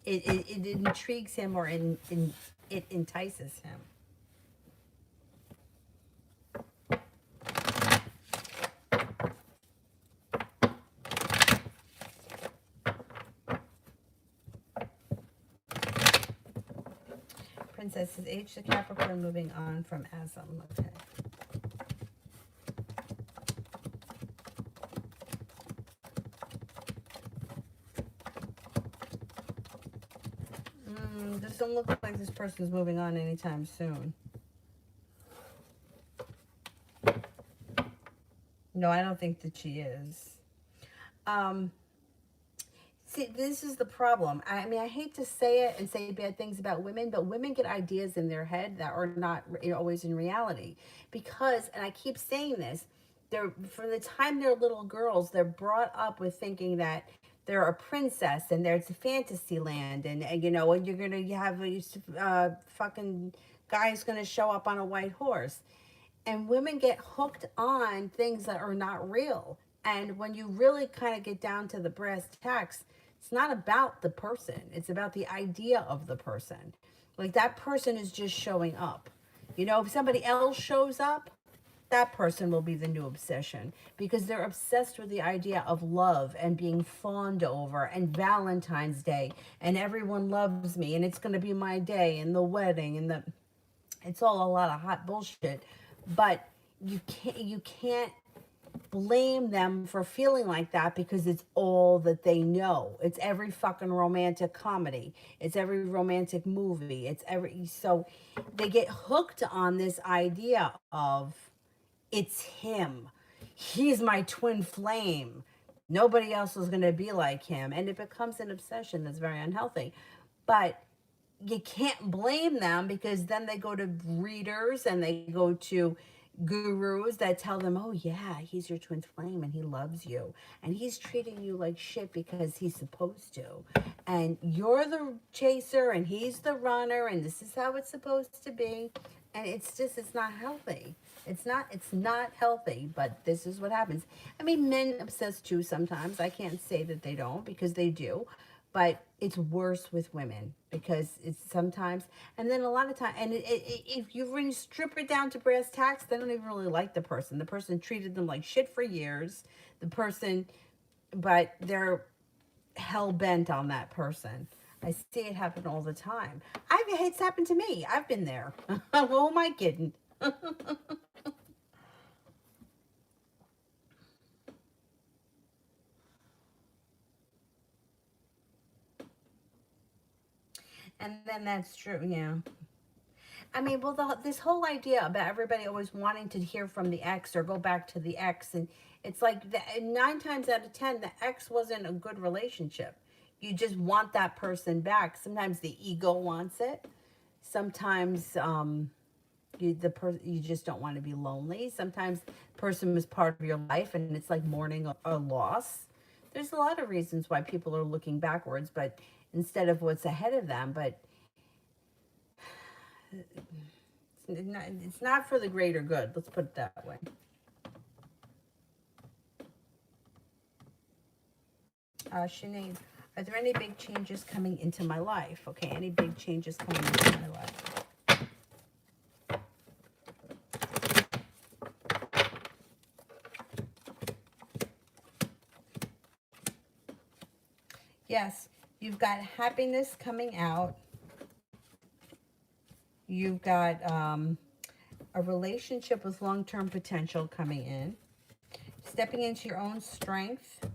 intrigues him, or it entices him. Princess is H to Capricorn, moving on from Asm. Okay. Doesn't look like this person's moving on anytime soon. No, I don't think that she is. See, this is the problem. I mean, I hate to say it and say bad things about women, but women get ideas in their head that are not always in reality. Because, and I keep saying this, from the time they're little girls, they're brought up with thinking that they're a princess and there's a fantasy land, and and you're gonna have a fucking guy's gonna show up on a white horse. And women get hooked on things that are not real. And when you really kind of get down to the brass tacks, it's not about the person, it's about the idea of the person. Like, that person is just showing up. If somebody else shows up, that person will be the new obsession, because they're obsessed with the idea of love and being fawned over, and Valentine's Day, and everyone loves me, and it's going to be my day, and the wedding, and it's all a lot of hot bullshit. But you can't blame them for feeling like that, because it's all that they know. It's every fucking romantic comedy. It's every romantic movie. So they get hooked on this idea of, it's him. He's my twin flame. Nobody else is going to be like him. And it becomes an obsession that's very unhealthy. But you can't blame them, because then they go to readers and they go to gurus that tell them, oh yeah, he's your twin flame and he loves you and he's treating you like shit because he's supposed to, and you're the chaser and he's the runner, and this is how it's supposed to be. And it's not healthy. It's not healthy, but this is what happens. I mean, men obsess too sometimes. I can't say that they don't, because they do. but it's worse with women because it's sometimes, and then a lot of time, and if you really strip it down to brass tacks, they don't even really like the person treated them like shit for years, the person, but they're hell-bent on that person. I see it happen all the time. It's happened to me. I've been there. Who am I kidding? And then that's true, yeah. I mean, well, this whole idea about everybody always wanting to hear from the ex or go back to the ex, and it's like 9 times out of 10, the ex wasn't a good relationship. You just want that person back. Sometimes the ego wants it. Sometimes you just don't want to be lonely. Sometimes the person was part of your life, and it's like mourning a loss. There's a lot of reasons why people are looking backwards, but instead of what's ahead of them, but it's not for the greater good. Let's put it that way. Sinead, are there any big changes coming into my life? Okay, any big changes coming into my life? Yes, you've got happiness coming out. You've got a relationship with long-term potential coming in. Stepping into your own strength.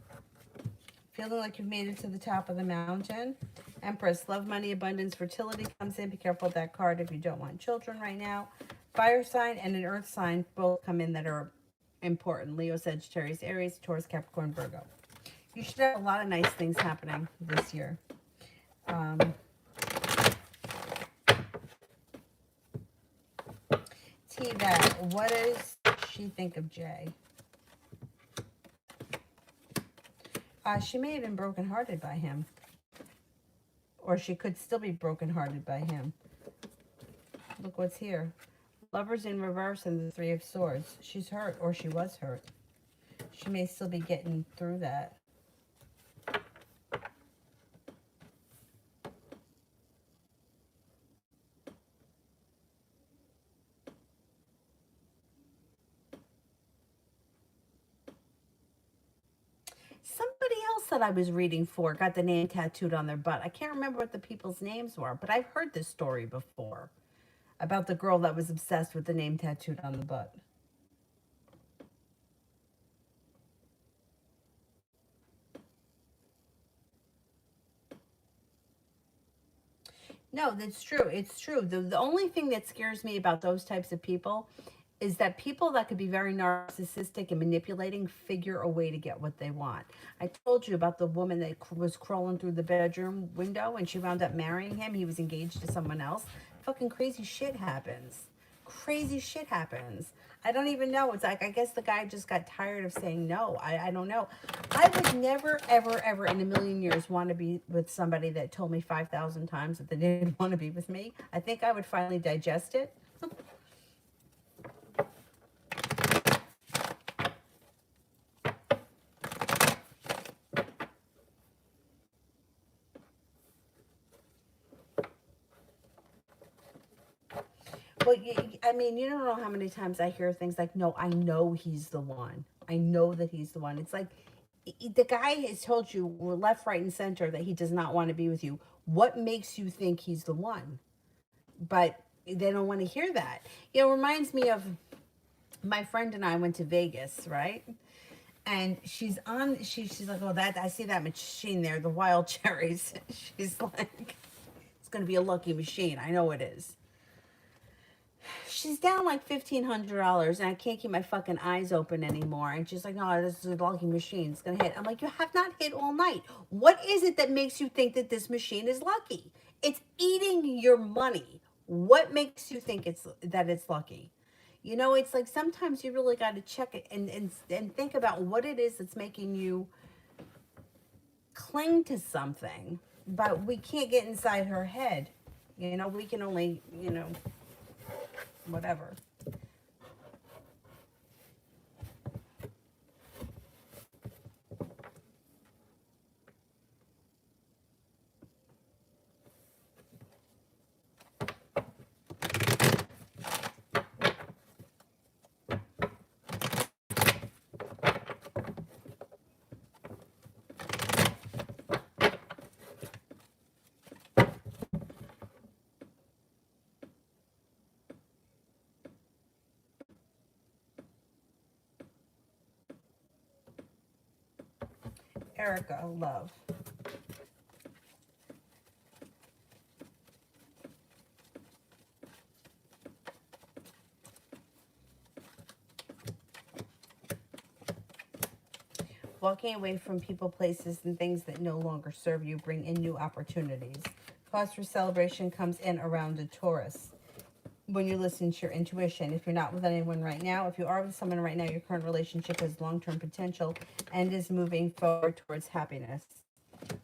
Feeling like you've made it to the top of the mountain. Empress, love, money, abundance, fertility comes in. Be careful with that card if you don't want children right now. Fire sign and an earth sign both come in that are important. Leo, Sagittarius, Aries, Taurus, Capricorn, Virgo. You should have a lot of nice things happening this year. T-Vet, what does she think of Jay? She may have been brokenhearted by him. Or she could still be brokenhearted by him. Look what's here. Lovers in reverse and the Three of Swords. She's hurt, or she was hurt. She may still be getting through that. Somebody else that I was reading for got the name tattooed on their butt. I can't remember what the people's names were, but I've heard this story before about the girl that was obsessed with the name tattooed on the butt. No, that's true. It's true. The only thing that scares me about those types of people is that people that could be very narcissistic and manipulating figure a way to get what they want. I told you about the woman that was crawling through the bedroom window and she wound up marrying him. He was engaged to someone else. Fucking crazy shit happens. Crazy shit happens. I don't even know. It's like, I guess the guy just got tired of saying no. I don't know. I would never, ever, ever in a million years want to be with somebody that told me 5,000 times that they didn't want to be with me. I think I would finally digest it. But I mean, you don't know how many times I hear things like, no, I know he's the one. I know that he's the one. It's like the guy has told you left, right, and center that he does not want to be with you. What makes you think he's the one? But they don't want to hear that. You know, it reminds me of my friend and I went to Vegas, right? And she's like, oh, that I see that machine there, the wild cherries. She's like, it's gonna be a lucky machine. I know it is. She's down like $1,500 and I can't keep my fucking eyes open anymore. And she's like, no, this is a lucky machine. It's going to hit. I'm like, you have not hit all night. What is it that makes you think that this machine is lucky? It's eating your money. What makes you think that it's lucky? You know, it's like sometimes you really got to check it and think about what it is that's making you cling to something. But we can't get inside her head. You know, we can only, whatever. Erica, love. Walking away from people, places, and things that no longer serve you bring in new opportunities. Cause for celebration comes in around a Taurus. When you listen to your intuition, if you're not with anyone right now, if you are with someone right now, your current relationship has long-term potential and is moving forward towards happiness.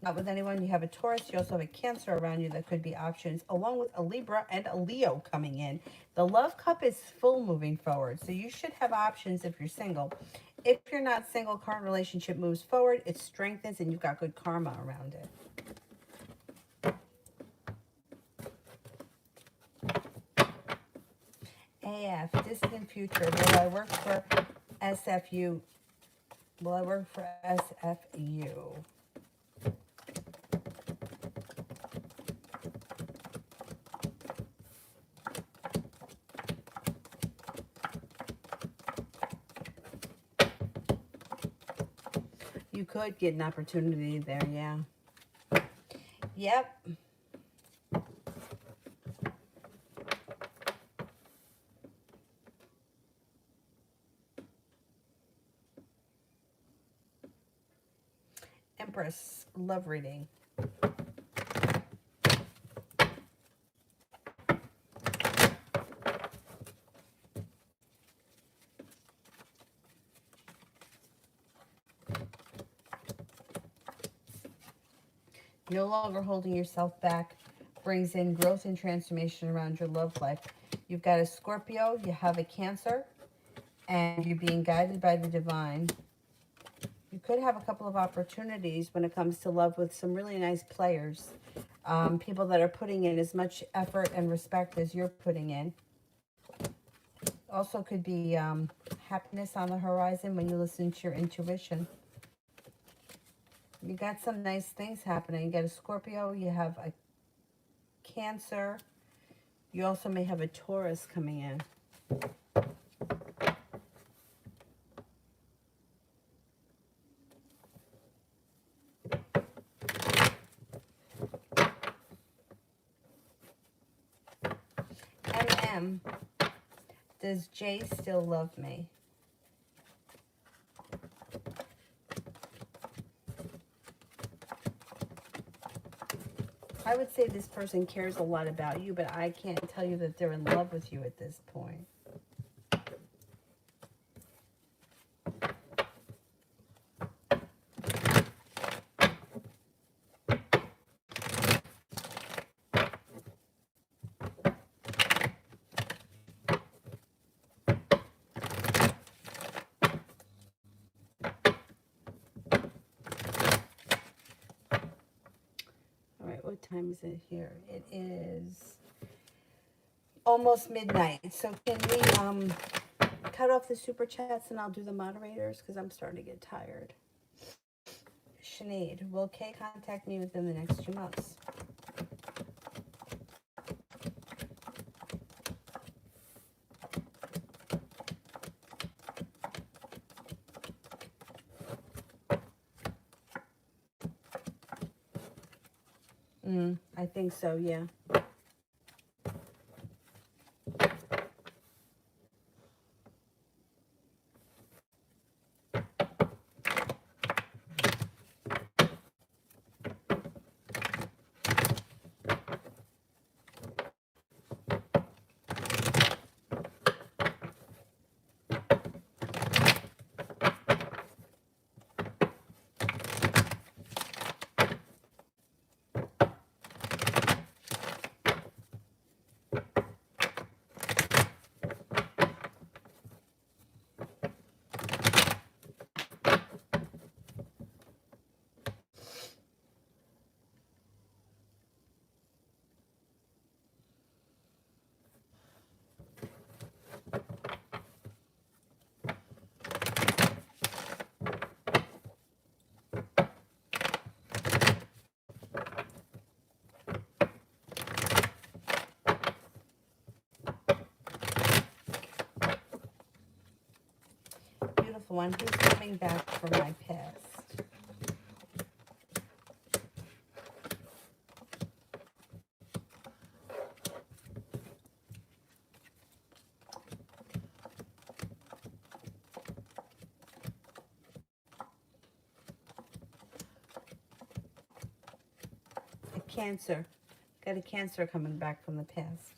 Not with anyone, you have a Taurus. You also have a Cancer around you that could be options, along with a Libra and a Leo coming in. The love cup is full moving forward, so you should have options if you're single. If you're not single, current relationship moves forward, it strengthens, and you've got good karma around it. AF, distant future. Will I work for SFU? Will I work for SFU? You could get an opportunity there, yeah. Yep. Empress, love reading. No longer holding yourself back brings in growth and transformation around your love life. You've got a Scorpio, you have a Cancer, and you're being guided by the divine. You could have a couple of opportunities when it comes to love with some really nice players. People that are putting in as much effort and respect as you're putting in. Also could be happiness on the horizon when you listen to your intuition. You got some nice things happening. You got a Scorpio, you have a Cancer. You also may have a Taurus coming in. MM, does Jay still love me? I would say this person cares a lot about you, but I can't tell you that they're in love with you at this point. What time is it here? It is almost midnight. So can we cut off the super chats and I'll do the moderators because I'm starting to get tired. Sinead, will Kay contact me within the next 2 months? I think so, yeah. Beautiful one. Who's coming back from my past? Cancer. Got a Cancer coming back from the past.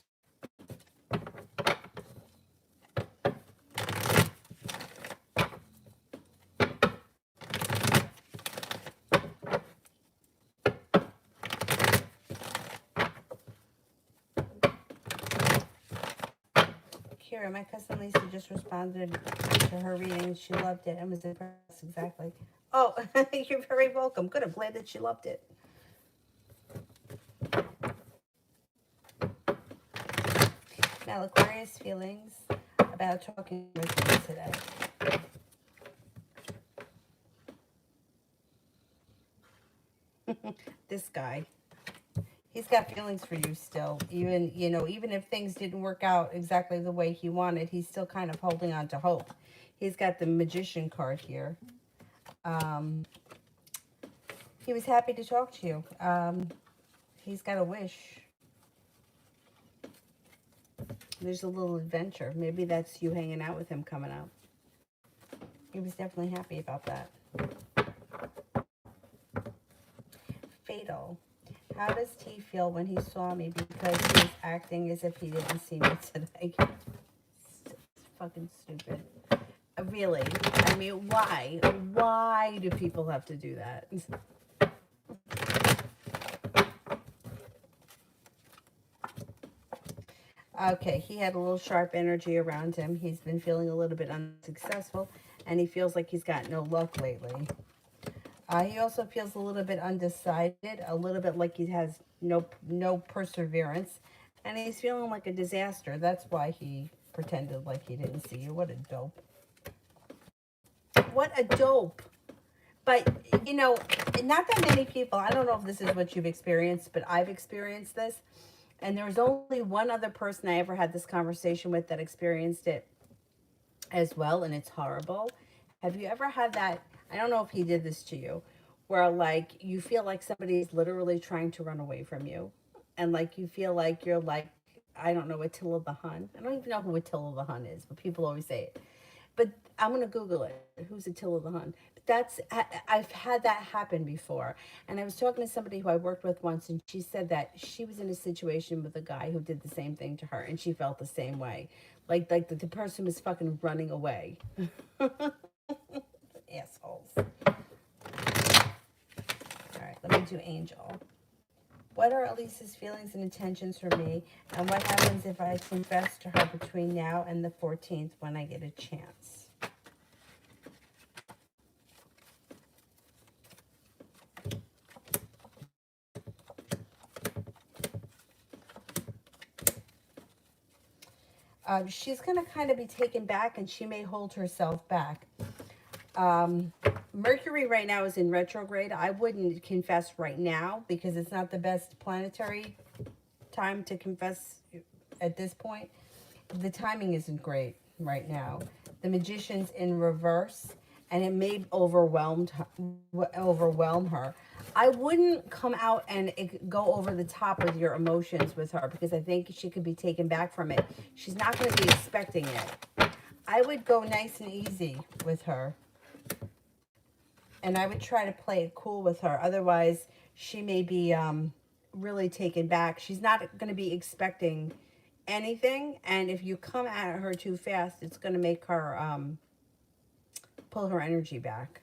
Kira, my cousin Lisa just responded to her reading. She loved it and was impressed. Exactly. Oh, you're very welcome. Good. I'm glad that she loved it. Now, Aquarius feelings about talking with me today. This guy. He's got feelings for you still. Even, you know, even if things didn't work out exactly the way he wanted, he's still kind of holding on to hope. He's got the Magician card here. He was happy to talk to you. He's got a wish. There's a little adventure. Maybe that's you hanging out with him coming up. He was definitely happy about that. Fatal. How does T feel when he saw me because he was acting as if he didn't see me today? It's fucking stupid. Really? I mean, why? Why do people have to do that? Okay, he had a little sharp energy around him. He's been feeling a little bit unsuccessful, and he feels like he's got no luck lately. He also feels a little bit undecided, a little bit like he has no perseverance, and he's feeling like a disaster. That's why he pretended like he didn't see you. What a dope. What a dope. But, you know, not that many people, I don't know if this is what you've experienced, but I've experienced this. And there was only one other person I ever had this conversation with that experienced it as well, and it's horrible. Have you ever had that? I don't know if he did this to you, where like you feel like somebody's literally trying to run away from you, and like you feel like you're like, I don't know, Attila the Hun. I don't even know who Attila the Hun is, but people always say it. But I'm gonna Google it. Who's Attila the Hun? That's, I've had that happen before. And I was talking to somebody who I worked with once, and she said that she was in a situation with a guy who did the same thing to her, and she felt the same way. Like the person was fucking running away. Assholes. All right, let me do Angel. What are Elise's feelings and intentions for me, and what happens if I confess to her between now and the 14th when I get a chance? She's going to kind of be taken back, and she may hold herself back. Mercury right now is in retrograde. I wouldn't confess right now because it's not the best planetary time to confess at this point. The timing isn't great right now. The Magician's in reverse, and it may overwhelm her. I wouldn't come out and go over the top with your emotions with her because I think she could be taken back from it. She's not going to be expecting it. I would go nice and easy with her. And I would try to play it cool with her. Otherwise, she may be really taken back. She's not going to be expecting anything. And if you come at her too fast, it's going to make her pull her energy back.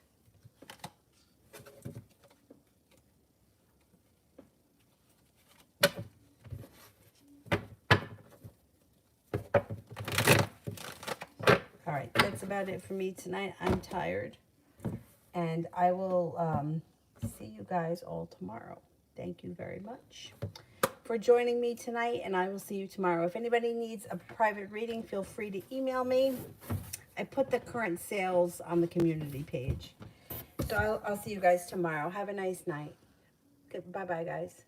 All right, that's about it for me tonight. I'm tired. And I will see you guys all tomorrow. Thank you very much for joining me tonight, and I will see you tomorrow. If anybody needs a private reading, feel free to email me. I put the current sales on the community page. So I'll see you guys tomorrow. Have a nice night. Bye-bye, guys.